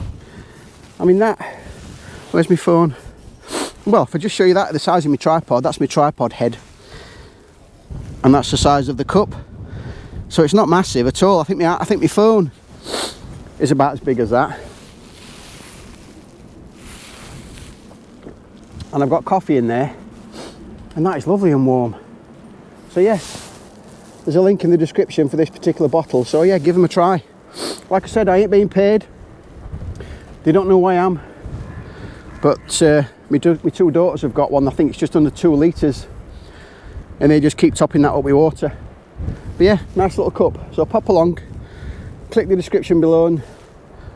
I mean, that, where's my phone? Well, if I just show you that, the size of my tripod, that's my tripod head, and that's the size of the cup. So it's not massive at all. I think my phone is about as big as that, and I've got coffee in there, and that is lovely and warm. So yeah, there's a link in the description for this particular bottle, so yeah, give them a try. Like I said, I ain't being paid, they don't know who I am, but my two daughters have got one. I think it's just under 2 litres, and they just keep topping that up with water. But yeah, nice little cup. So pop along, click the description below and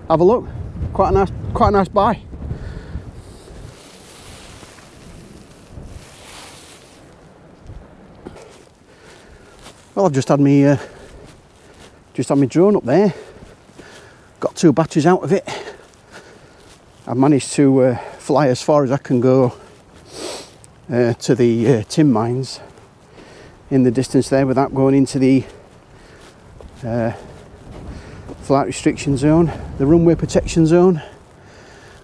have a look. Quite a nice buy. Well, I've just had my drone up there. Got 2 batteries out of it. I've managed to fly as far as I can go to the tin mines in the distance there without going into the flight restriction zone, the runway protection zone,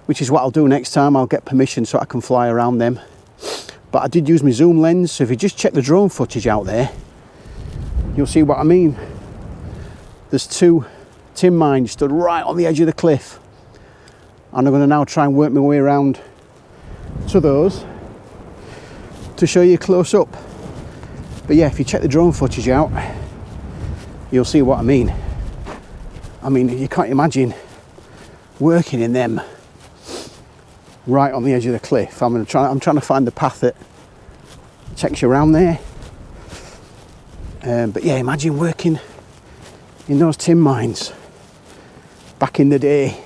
which is what I'll do next time. I'll get permission so I can fly around them. But I did use my zoom lens, so if you just check the drone footage out there, you'll see what I mean. There's 2 tin mines stood right on the edge of the cliff, and I'm going to now try and work my way around to those to show you close up. But yeah, if you check the drone footage out, you'll see what I mean. I mean, you can't imagine working in them right on the edge of the cliff. I'm trying to find the path that takes you around there. But yeah, imagine working in those tin mines back in the day.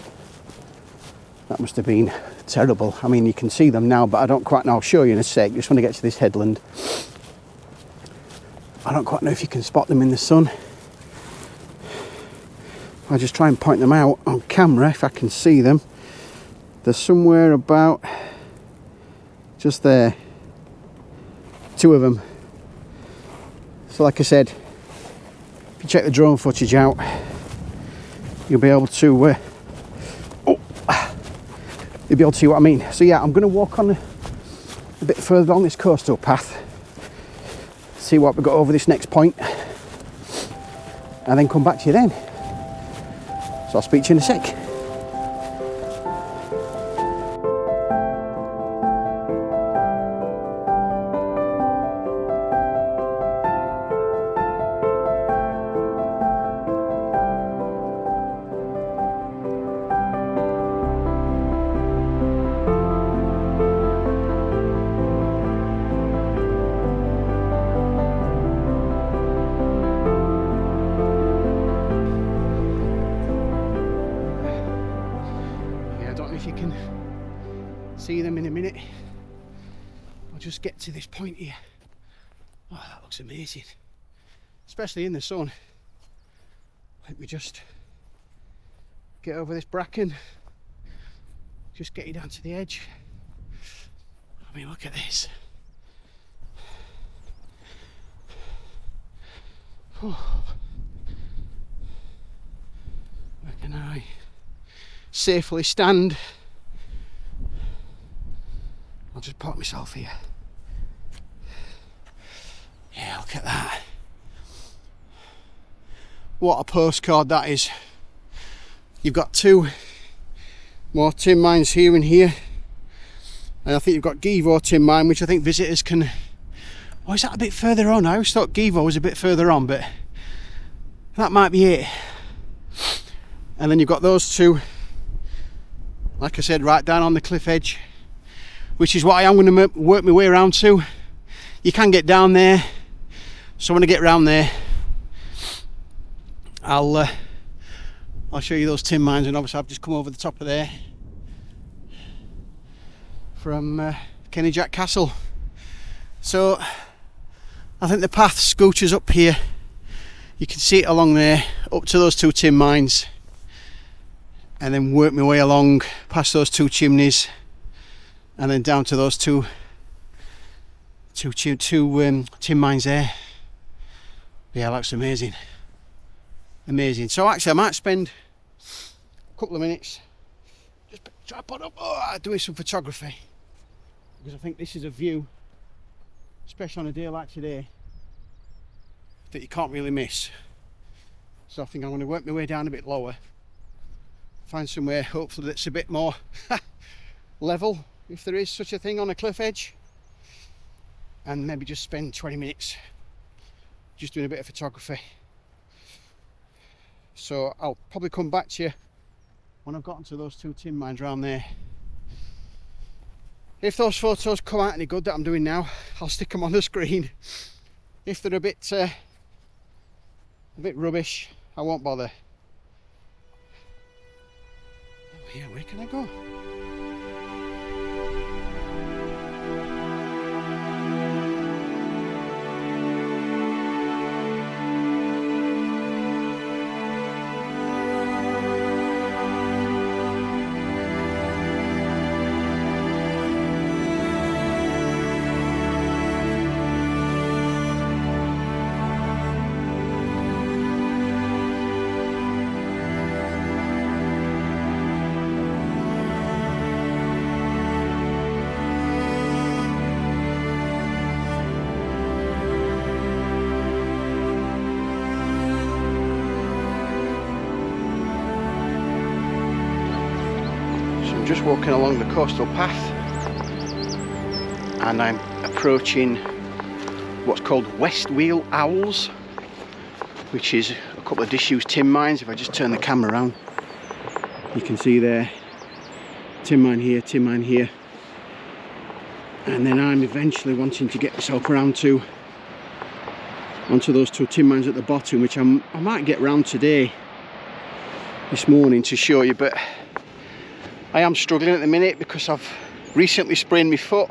That must have been terrible. I mean, you can see them now, but I don't quite know. I'll show you in a sec. Just want to get to this headland. I don't quite know if you can spot them in the sun. I'll just try and point them out on camera if I can see them. They're somewhere about just there. 2 of them. So like I said, if you check the drone footage out, you'll be able to you'll be able to see what I mean. So yeah, I'm going to walk on a bit further on this coastal path, see what we've got over this next point, and then come back to you then. So I'll speak to you in a sec. If you can see them in a minute, I'll just get to this point here. Oh, that looks amazing, especially in the sun. Let me just get over this bracken, just get you down to the edge. I mean, look at this. Oh. Where can I safely stand? I'll just park myself here. Yeah, look at that. What a postcard that is. You've got 2 more tin mines here and here, and I think you've got Gevo tin mine, which I think visitors can... Oh, is that a bit further on? I always thought Gevo was a bit further on, but that might be it. And then you've got those 2, like I said, right down on the cliff edge, which is what I am going to work my way around to. You can get down there, so when I get round there, I'll I'll show you those tin mines, and obviously I've just come over the top of there from Kenidjack Castle. So I think the path scooches up here. You can see it along there, up to those 2 tin mines, and then work my way along past those 2 chimneys, and then down to those two tin mines there. Yeah, that's amazing. Amazing. So actually I might spend a couple of minutes just tripod up, doing some photography, because I think this is a view, especially on a day like today, that you can't really miss. So I think I'm going to work my way down a bit lower, find somewhere hopefully that's a bit more level, if there is such a thing on a cliff edge, and maybe just spend 20 minutes just doing a bit of photography. So I'll probably come back to you when I've gotten to those 2 tin mines around there. If those photos come out any good that I'm doing now, I'll stick them on the screen. If they're a bit rubbish, I won't bother. Oh yeah, where can I go? Just walking along the coastal path, and I'm approaching what's called West Wheal Owls, which is a couple of disused tin mines. If I just turn the camera around, you can see there, tin mine here, and then I'm eventually wanting to get myself around to onto those 2 tin mines at the bottom, which I might get round today, this morning, to show you, but I am struggling at the minute because I've recently sprained my foot.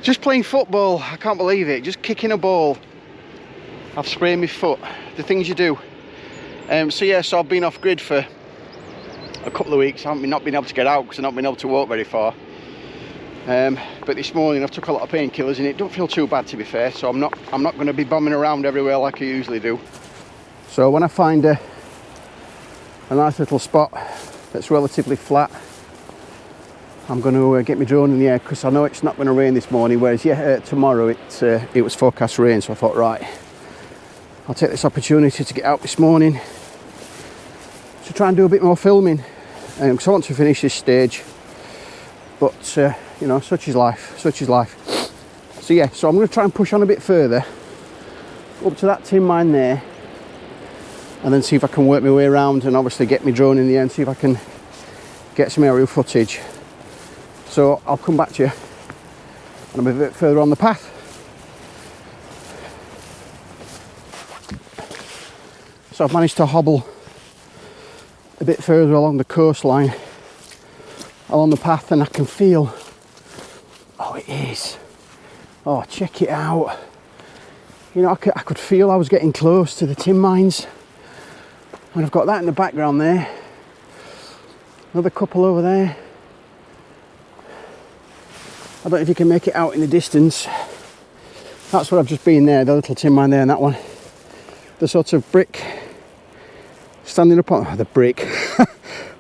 Just playing football, I can't believe it, just kicking a ball, I've sprained my foot. The things you do. So yeah, so I've been off grid for a couple of weeks. I haven't not been able to get out because I've not been able to walk very far. But this morning I've took a lot of painkillers and it don't feel too bad, to be fair, so I'm not going to be bombing around everywhere like I usually do. So when I find a nice little spot that's relatively flat, I'm going to get my drone in the air, because I know it's not going to rain this morning, whereas tomorrow it was forecast rain. So I thought, right, I'll take this opportunity to get out this morning to try and do a bit more filming, because I want to finish this stage, but you know, such is life. So yeah, so I'm going to try and push on a bit further up to that tin mine there, and then see if I can work my way around and obviously get my drone in the air and see if I can get some aerial footage. So I'll come back to you and I'm a bit further on the path. So I've managed to hobble a bit further along the coastline, along the path, and I can feel, oh it is, oh check it out. You know, I could feel I was getting close to the tin mines. And I've got that in the background there. Another couple over there. I don't know if you can make it out in the distance. That's where I've just been there, the little tin mine there, and that one. The sort of brick standing up on, the brick,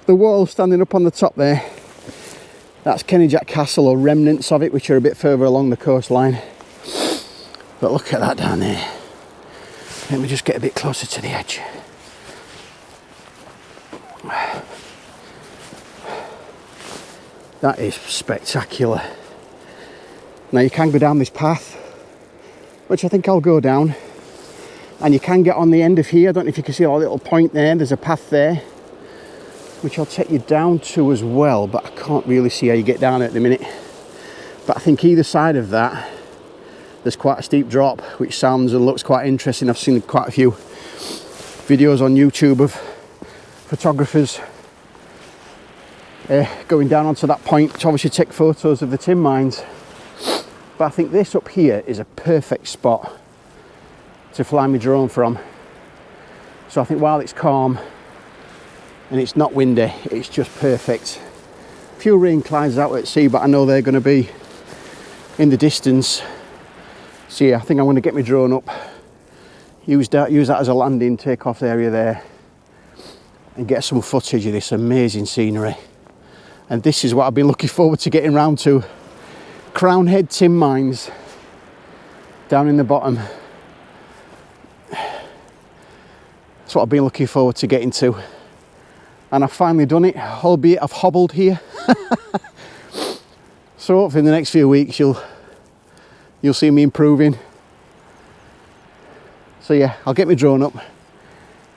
the wall standing up on the top there. That's Kenidjack Castle, or remnants of it, which are a bit further along the coastline. But look at that down there. Let me just get a bit closer to the edge. That is spectacular. Now you can go down this path, which I think I'll go down, and you can get on the end of here. I don't know if you can see our little point there. There's a path there which I'll take you down to as well, but I can't really see how you get down at the minute. But I think either side of that there's quite a steep drop, which sounds and looks quite interesting. I've seen quite a few videos on YouTube of photographers going down onto that point to obviously take photos of the tin mines. But I think this up here is a perfect spot to fly my drone from. So I think while it's calm and it's not windy, it's just perfect. A few rain clouds out at sea, but I know they're going to be in the distance. So yeah, I think I'm going to get my drone up, use that as a landing takeoff area there, and get some footage of this amazing scenery. And this is what I've been looking forward to getting round to. Crown Head tin mines down in the bottom. That's what I've been looking forward to getting to, and I've finally done it, albeit I've hobbled here. So hopefully in the next few weeks you'll see me improving. So yeah, I'll get my drone up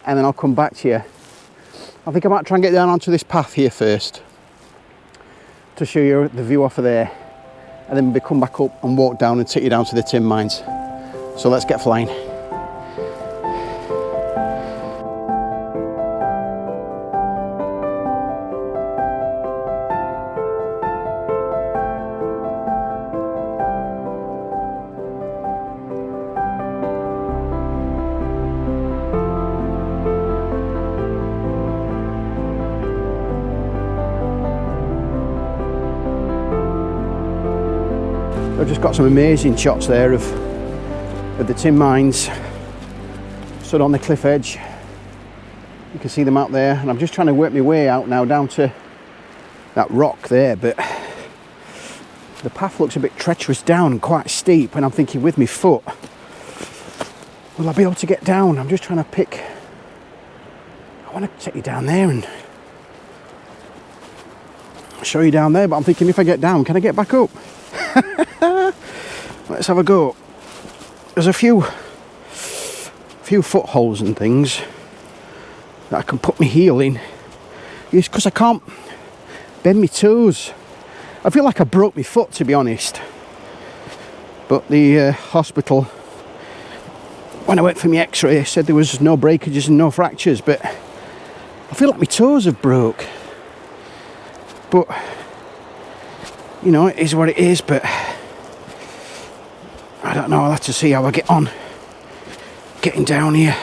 and then I'll come back to you. I think I might try and get down onto this path here first to show you the view off of there, and then maybe come back up and walk down and take you down to the tin mines. So let's get flying. I've just got some amazing shots there of the tin mines stood on the cliff edge. You can see them out there, and I'm just trying to work my way out now down to that rock there, but the path looks a bit treacherous down and quite steep, and I'm thinking with my foot, will I be able to get down? I'm just trying to pick. I want to take you down there and show you down there, but I'm thinking if I get down, can I get back up? Let's have a go. There's a few footholds and things that I can put my heel in. It's because I can't bend my toes. I feel like I broke my foot, to be honest. But the hospital, when I went for my x-ray, said there was no breakages and no fractures, but I feel like my toes have broke. But you know, it is what it is, but I don't know, I'll have to see how I get on getting down here.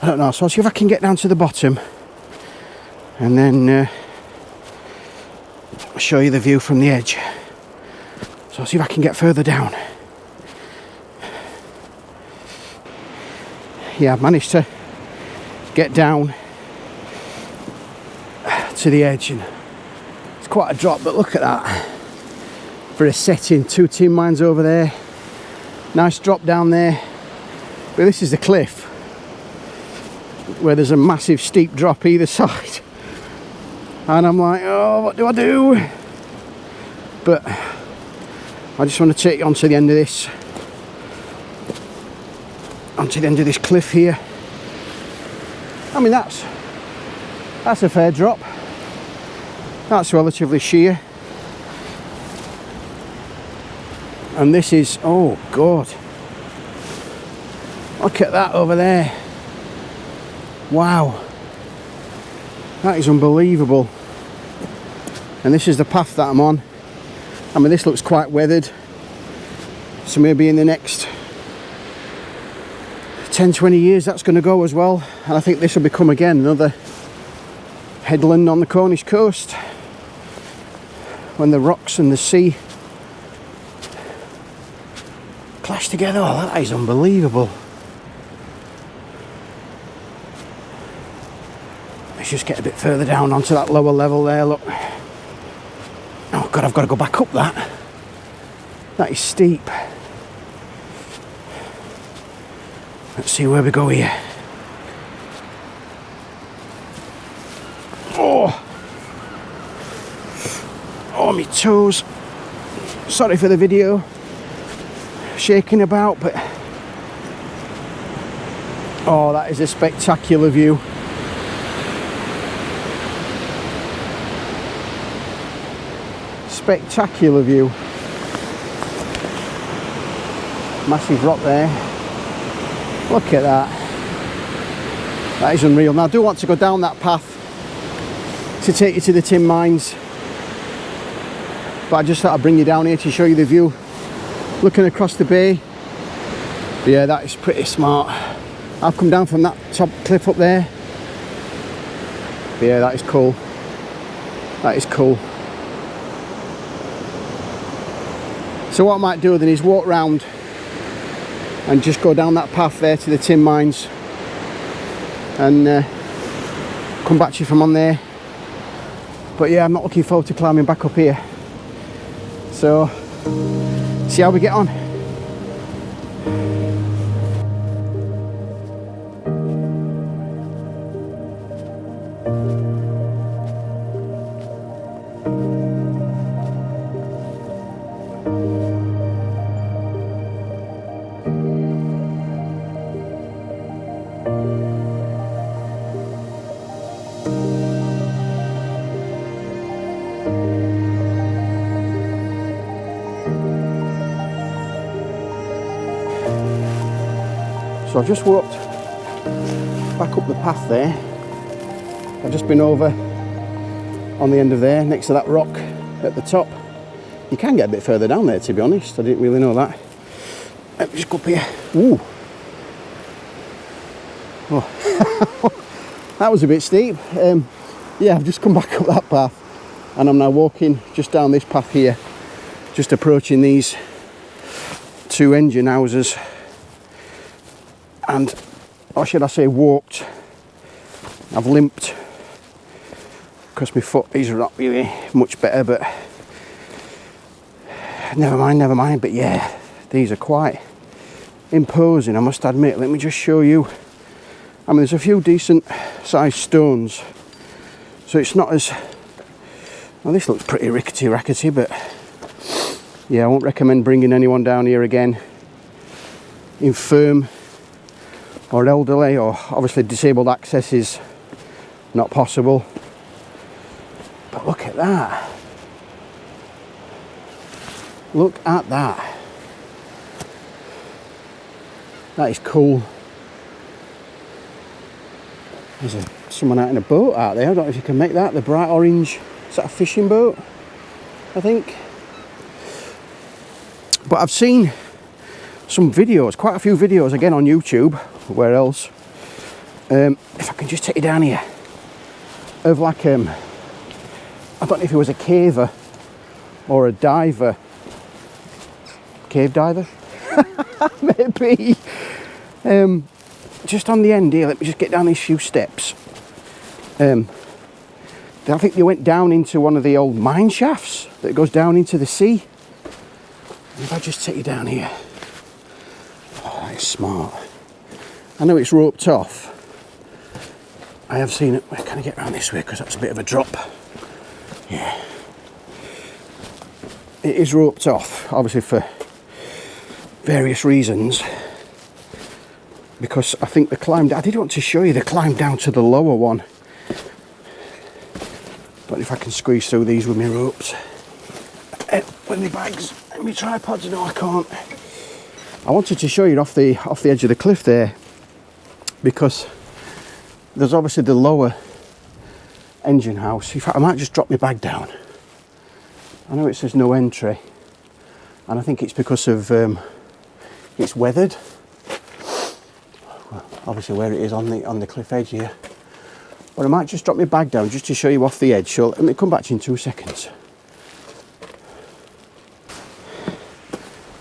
I don't know, so I'll see if I can get down to the bottom and then I'll show you the view from the edge. So I'll see if I can get further down. Yeah, I've managed to get down to the edge, and it's quite a drop, but look at that. For a setting, 2 tin mines over there, nice drop down there, but this is the cliff where there's a massive steep drop either side, and I'm like, oh, what do I do? But I just want to take you onto the end of this, onto the end of this cliff here. I mean, that's a fair drop. That's relatively sheer. And this is, oh God, look at that over there. Wow, that is unbelievable. And this is the path that I'm on. I mean, this looks quite weathered, so maybe in the next 10-20 years that's going to go as well, and I think this will become again another headland on the Cornish coast when the rocks and the sea clash together. Oh, that is unbelievable. Let's just get a bit further down onto that lower level there, look. Oh God, I've got to go back up that. That is steep. Let's see where we go here. Oh, my toes. Sorry for the video. Shaking about, but oh, that is a spectacular view. Spectacular view. Massive rock there. Look at that. That is unreal. Now I do want to go down that path to take you to the tin mines, but I just thought I'd bring you down here to show you the view looking across the bay. But yeah, that is pretty smart. I've come down from that top cliff up there. But yeah, that is cool. That is cool. So what I might do then is walk round and just go down that path there to the tin mines and come back to you from on there. But yeah, I'm not looking forward to climbing back up here. So, see how we get on. So I've just walked back up the path there. I've just been over on the end of there, next to that rock at the top. You can get a bit further down there, to be honest. I didn't really know that. Let me just go up here. Ooh. Oh. That was a bit steep. Yeah, I've just come back up that path and I'm now walking just down this path here, just approaching these two engine houses. And, or should I say walked, I've limped because my foot is not really much better, but never mind. But yeah, these are quite imposing, I must admit. Let me just show you. I mean, there's a few decent sized stones, so it's not as, well, this looks pretty rickety, but yeah, I won't recommend bringing anyone down here again, infirm or elderly, or obviously disabled access is not possible. But look at that. Look at that. That is cool. There's someone out in a boat out there. I don't know if you can make that. The bright orange, is that a fishing boat? I think. But I've seen some videos, quite a few videos again on YouTube, where else, if I can just take you down here, of like, I don't know if it was a caver or a diver, cave diver, maybe, just on the end here. Let me just get down these few steps. I think they went down into one of the old mine shafts that goes down into the sea. And if I just take you down here, oh, that is smart. I know it's roped off. I have seen it. Can I get around this way? Because that's a bit of a drop. Yeah. It is roped off, obviously for various reasons. Because I think the climb, I did want to show you the climb down to the lower one. But if I can squeeze through these with my ropes. With my bags and my tripods, no, I can't. I wanted to show you off the edge of the cliff there, because there's obviously the lower engine house. In fact, I might just drop my bag down. I know it says no entry, and I think it's because of it's weathered. Well, obviously where it is on the cliff edge here. But I might just drop my bag down just to show you off the edge. So let me come back to you in 2 seconds.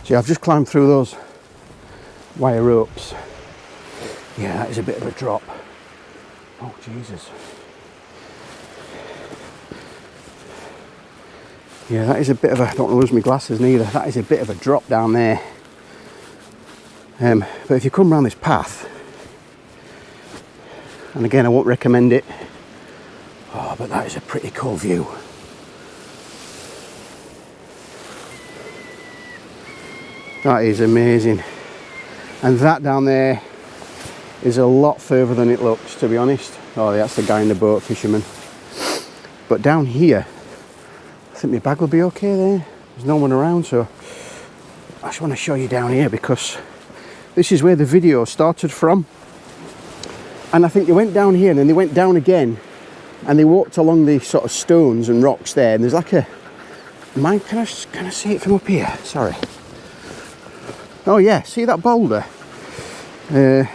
See, I've just climbed through those wire ropes. Yeah, that is a bit of a drop. Oh, Jesus. Yeah, that is a bit of a, I don't want to lose my glasses neither. That is a bit of a drop down there. But if you come around this path, and again, I won't recommend it. Oh, but that is a pretty cool view. That is amazing. And that down there is a lot further than it looks, to be honest. Oh, that's the guy in the boat, fisherman. But down here, I think my bag will be okay there. There's no one around, so I just want to show you down here, because this is where the video started from. And I think they went down here and then they went down again and they walked along the sort of stones and rocks there, and there's like a mine. Can I see it from up here? Sorry. Oh yeah, see that boulder? There's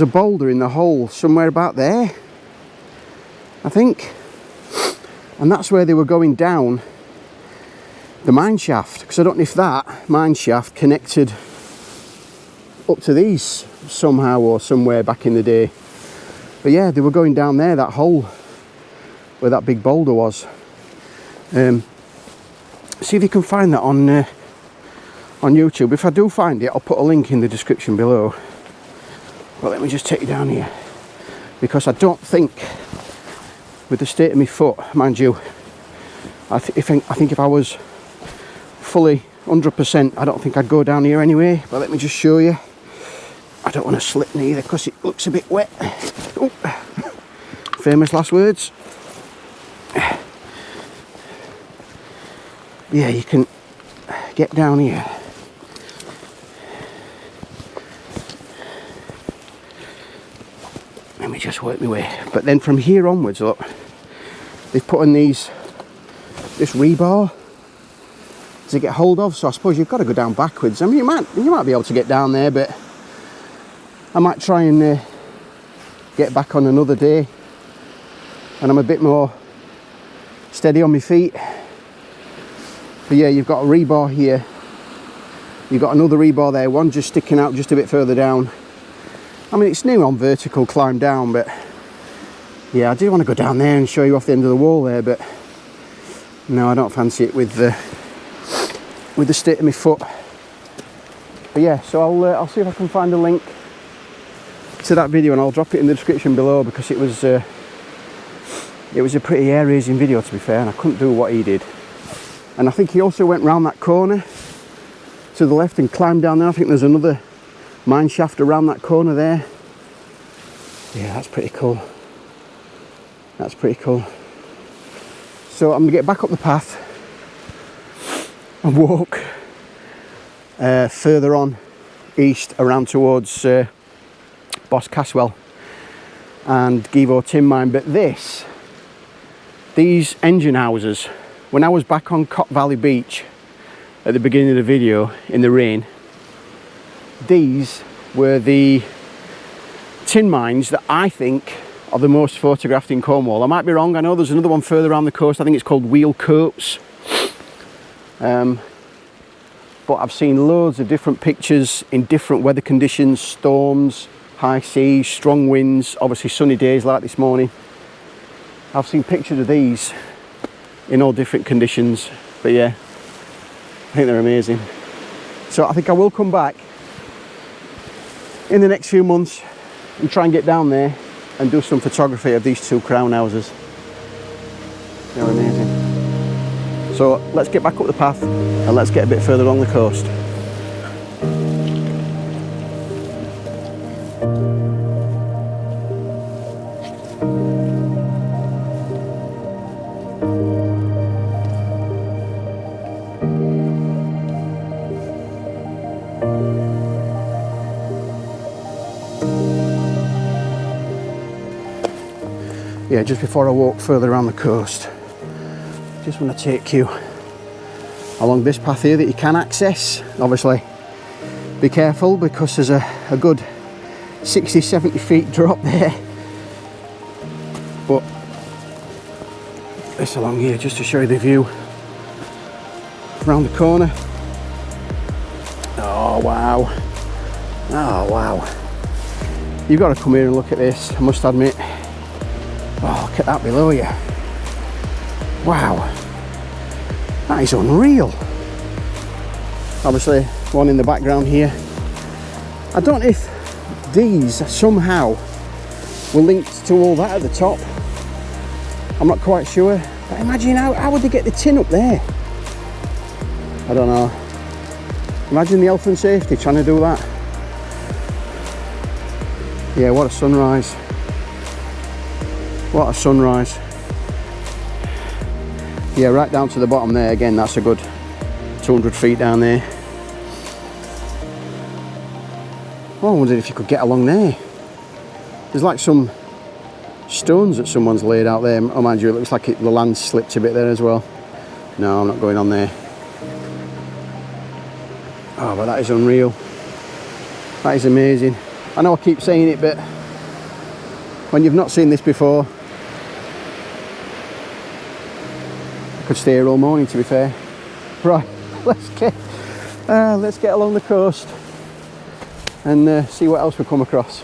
a boulder in the hole somewhere about there, I think, and that's where they were going down the mine shaft, because I don't know if that mine shaft connected up to these somehow or somewhere back in the day. But yeah, they were going down there, that hole where that big boulder was. See if you can find that on YouTube. If I do find it, I'll put a link in the description below. But let me just take you down here, because I don't think, with the state of my foot, mind you, I think if I was fully 100%, I don't think I'd go down here anyway. But let me just show you. I don't want to slip neither because it looks a bit wet. Oh. Famous last words. Yeah, you can get down here. Let me just work my way. But then from here onwards, look, they've put in this rebar to get hold of. So I suppose you've got to go down backwards. I mean, you might be able to get down there, but I might try and get back on another day and I'm a bit more steady on my feet. But yeah, you've got a rebar here, you've got another rebar there, one just sticking out just a bit further down. I mean, it's new on vertical climb down, but yeah, I do want to go down there and show you off the end of the wall there, but no, I don't fancy it with the state of my foot. But yeah, so I'll see if I can find a link to that video and I'll drop it in the description below, because it was a pretty hair-raising video, to be fair, and I couldn't do what he did. And I think he also went round that corner to the left and climbed down there. I think there's another mine shaft around that corner there. Yeah, that's pretty cool. That's pretty cool. So I'm gonna get back up the path and walk further on east around towards Boscaswell and Givo Tin Mine. But these engine houses, when I was back on Cot Valley beach at the beginning of the video in the rain, these were the tin mines that I think are the most photographed in Cornwall. I might be wrong, I know there's another one further around the coast, I think it's called Wheal Coves. But I've seen loads of different pictures in different weather conditions, storms, high seas, strong winds, obviously sunny days like this morning. I've seen pictures of these in all different conditions, but yeah, I think they're amazing. So I think I will come back in the next few months and try and get down there and do some photography of these two crown houses. They're amazing. So let's get back up the path and let's get a bit further along the coast. Yeah, just before I walk further around the coast, just want to take you along this path here that you can access. Obviously be careful because there's a good 60-70 feet drop there, but this along here just to show you the view around the corner. Oh wow, oh wow, you've got to come here and look at this, I must admit. Oh, look at that below you. Wow, that is unreal. Obviously one in the background here. I don't know if these somehow were linked to all that at the top. I'm not quite sure, but imagine how would they get the tin up there? I don't know. Imagine the health and safety trying to do that. Yeah, what a sunrise. What a sunrise. Yeah, right down to the bottom there again, that's a good 200 feet down there. Oh, I wondered if you could get along there. There's like some stones that someone's laid out there. Oh, mind you, it looks like the land slipped a bit there as well. No, I'm not going on there. Oh, but that is unreal. That is amazing. I know I keep saying it, but when you've not seen this before, I could stay here all morning, to be fair. Right, let's get along the coast and see what else we come across.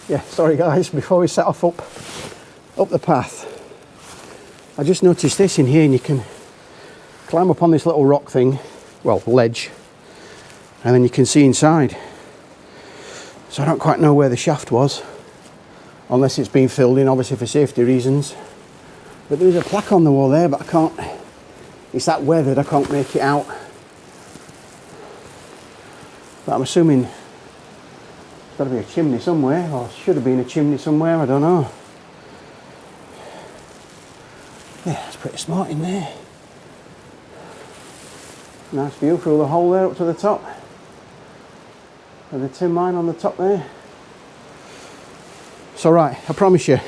Yeah, sorry guys, before we set off up the path, I just noticed this in here, and you can climb up on this little rock thing, well, ledge, and then you can see inside. So I don't quite know where the shaft was, unless it's been filled in, obviously for safety reasons. But there is a plaque on the wall there, but I can't, it's that weathered, I can't make it out. But I'm assuming there's got to be a chimney somewhere, or should have been a chimney somewhere, I don't know. Yeah, it's pretty smart in there. Nice view through the hole there up to the top. And the tin mine on the top there. So right, I promise you,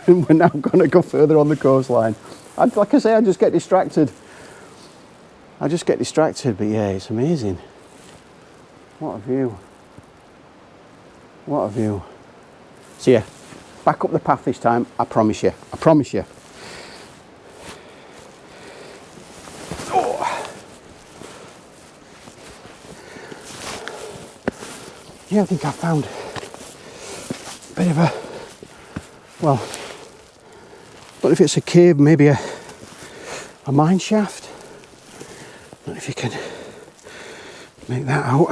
we're now going to go further on the coastline. Like I say, I just get distracted. But yeah, it's amazing. What a view. What a view. So yeah, back up the path this time, I promise you. Yeah, I think I found a bit of a, well, I don't know if it's a cave, maybe a mine shaft. I don't know if you can make that out.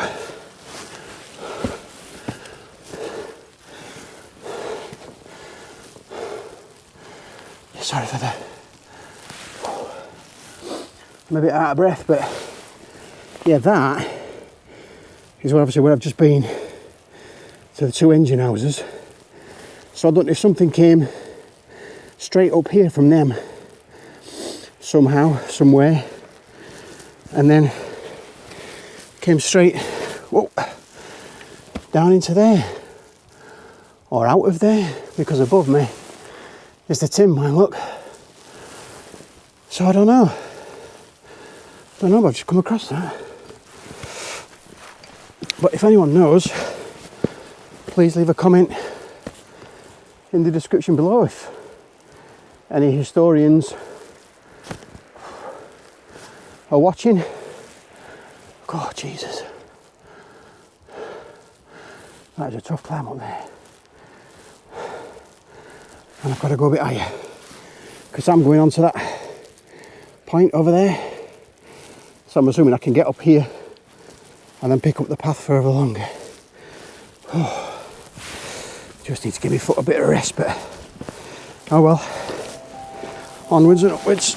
Yeah, sorry for that. I'm a bit out of breath, but yeah, that is obviously where I've just been to the two engine houses. So I don't know if something came straight up here from them somehow, somewhere, and then came straight down into there or out of there, because above me is the tin mine, look. So I don't know, but I've just come across that. But if anyone knows, please leave a comment in the description below if any historians are watching. God, Jesus. That is a tough climb up there. And I've got to go a bit higher, because I'm going on to that point over there. So I'm assuming I can get up here and then pick up the path further along. Just need to give my foot a bit of rest, but oh well. Onwards and upwards.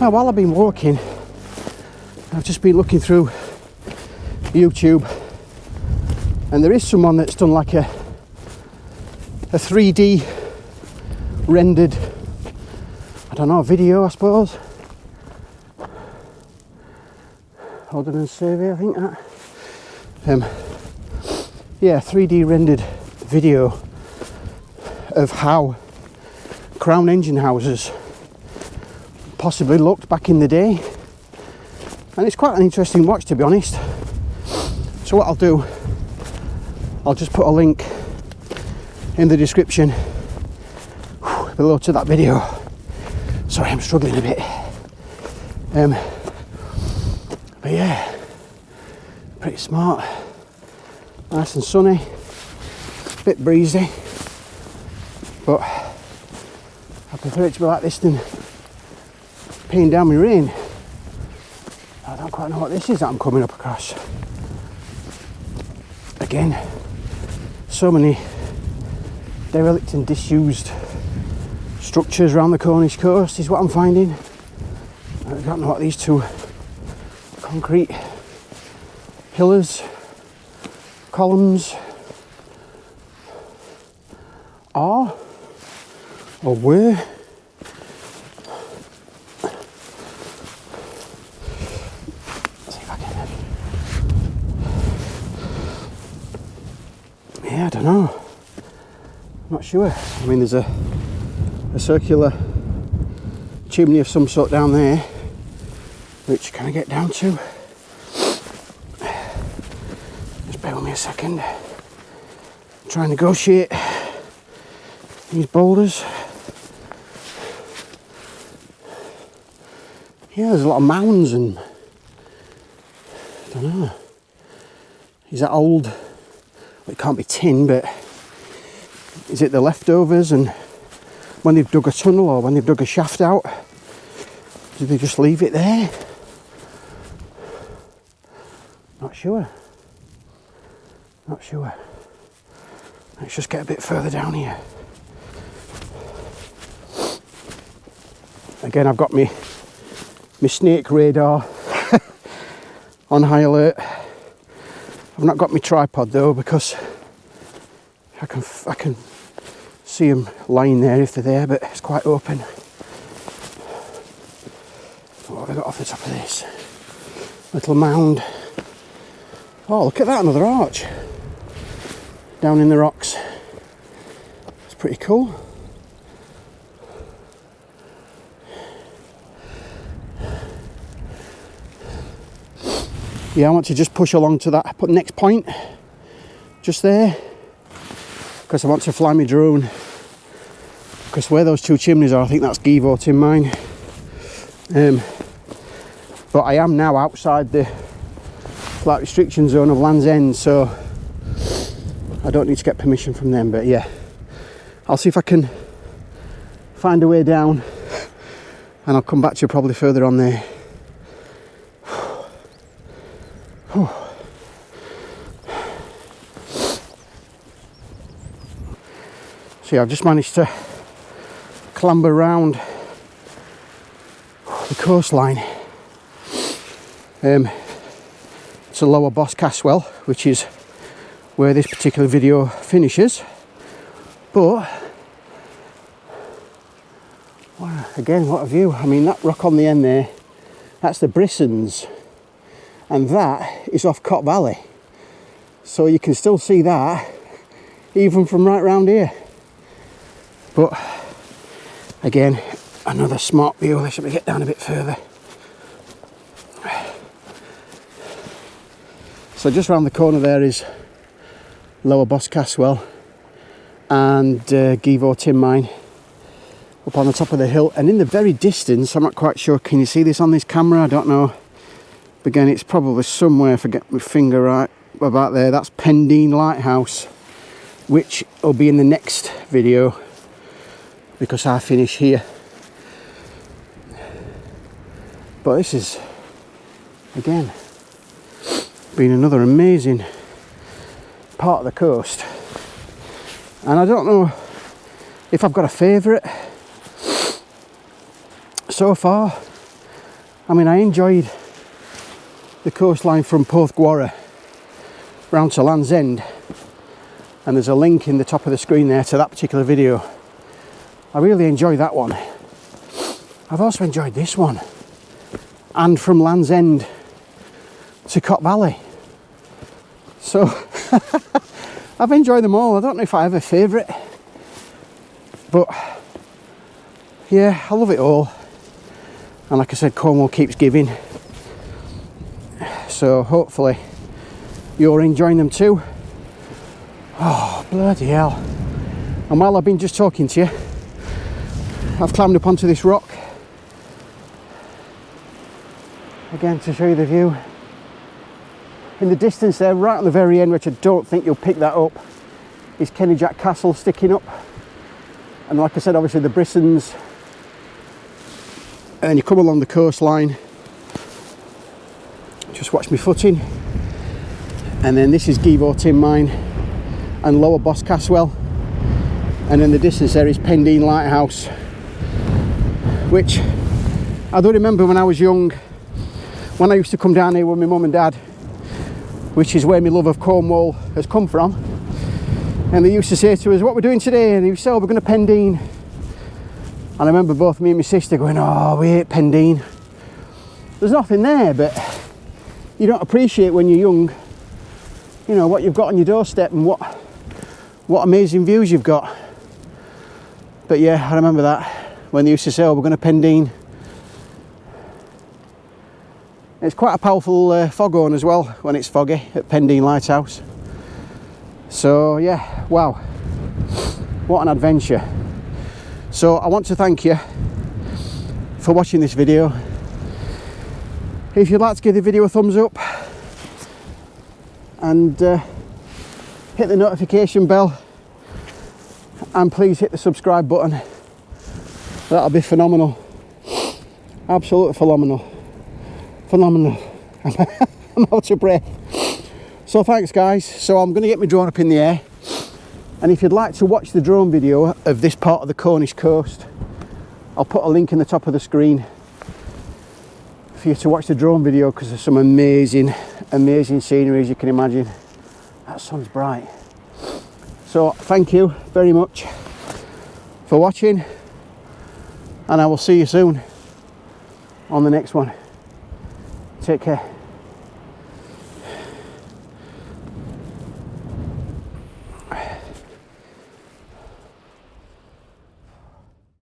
Now, while I've been walking, I've just been looking through YouTube, and there is someone that's done like a 3D rendered, I don't know, video, I suppose. Ordnance Survey, I think that. Yeah, 3D rendered video of how Crown engine houses possibly looked back in the day, and it's quite an interesting watch, to be honest. So what I'll do, I'll just put a link in the description below to that video. Sorry, I'm struggling a bit. But yeah, pretty smart, nice and sunny, a bit breezy, but I prefer it to be like this than peeing down my rain. I don't quite know what this is that I'm coming up across. Again, so many derelict and disused structures around the Cornish coast is what I'm finding. I don't know what these two concrete pillars, columns are or were. Let's see if I can. Yeah, I don't know. I'm not sure. I mean, there's a circular chimney of some sort down there, which can I get down to? Just bear with me a second. Try and negotiate these boulders. Yeah, there's a lot of mounds and I don't know. Is that old? Well, it can't be tin, but is it the leftovers and when they've dug a tunnel or when they've dug a shaft out? Do they just leave it there? Not sure. Not sure. Let's just get a bit further down here. Again, I've got my snake radar on high alert. I've not got my tripod though because I can see them lying there if they're there, but it's quite open. What have I got off the top of this? Little mound. Oh, look at that, another arch down in the rocks. It's pretty cool. Yeah, I want to just push along to that next point, just there, because I want to fly my drone, because where those two chimneys are, I think that's Gevo tin mine. But I am now outside the flight restriction zone of Land's End, so I don't need to get permission from them. But yeah, I'll see if I can find a way down and I'll come back to you probably further on there. See, I've just managed to clamber round the coastline to lower Boscaswell, which is where this particular video finishes. But wow, again, what a view. I mean, that rock on the end there, that's the Brissons, and that is off Cot Valley, so you can still see that even from right round here. But again, another smart view. Let me get down a bit further. So just round the corner there is Lower Boscaswell and Gevo tin mine up on the top of the hill, and in the very distance, I'm not quite sure, can you see this on this camera? I don't know. But again, it's probably somewhere, if I get my finger right about there, that's Pendine Lighthouse, which will be in the next video because I finish here. But this is, again, been another amazing part of the coast, and I don't know if I've got a favourite so far. I mean, I enjoyed the coastline from Porthgwarra round to Land's End, and there's a link in the top of the screen there to that particular video. I really enjoyed that one. I've also enjoyed this one, and from Land's End to Cot Valley. So I've enjoyed them all. I don't know if I have a favourite, but yeah, I love it all. And like I said, Cornwall keeps giving, so hopefully you're enjoying them too. Oh, bloody hell. And while I've been just talking to you, I've climbed up onto this rock again to show you the view. In the distance there, right at the very end, which I don't think you'll pick that up, is Kenidjack Castle sticking up. And like I said, obviously the Brissons. And then you come along the coastline Just watch me footing. And then this is Givo Tin Mine and Lower Boscaswell. And in the distance there is Pendine Lighthouse, which I do remember when I was young, when I used to come down here with my mum and dad, which is where my love of Cornwall has come from. And they used to say to us, what we're doing today? And they used to say, oh, we're going to Pendine. And I remember both me and my sister going, oh, we hate Pendine. There's nothing there, but you don't appreciate when you're young, you know, what you've got on your doorstep and what amazing views you've got. But yeah, I remember that when they used to say, oh, we're going to Pendine. It's quite a powerful foghorn as well when it's foggy at Pendine Lighthouse. So yeah, wow, what an adventure. So I want to thank you for watching this video. If you'd like to give the video a thumbs up and hit the notification bell, and please hit the subscribe button, that'll be phenomenal. Absolutely phenomenal. I'm out of breath. So thanks guys. So I'm going to get my drone up in the air, and if you'd like to watch the drone video of this part of the Cornish coast, I'll put a link in the top of the screen for you to watch the drone video, because there's some amazing scenery, as you can imagine. That sun's bright. So thank you very much for watching, and I will see you soon on the next one. Take care.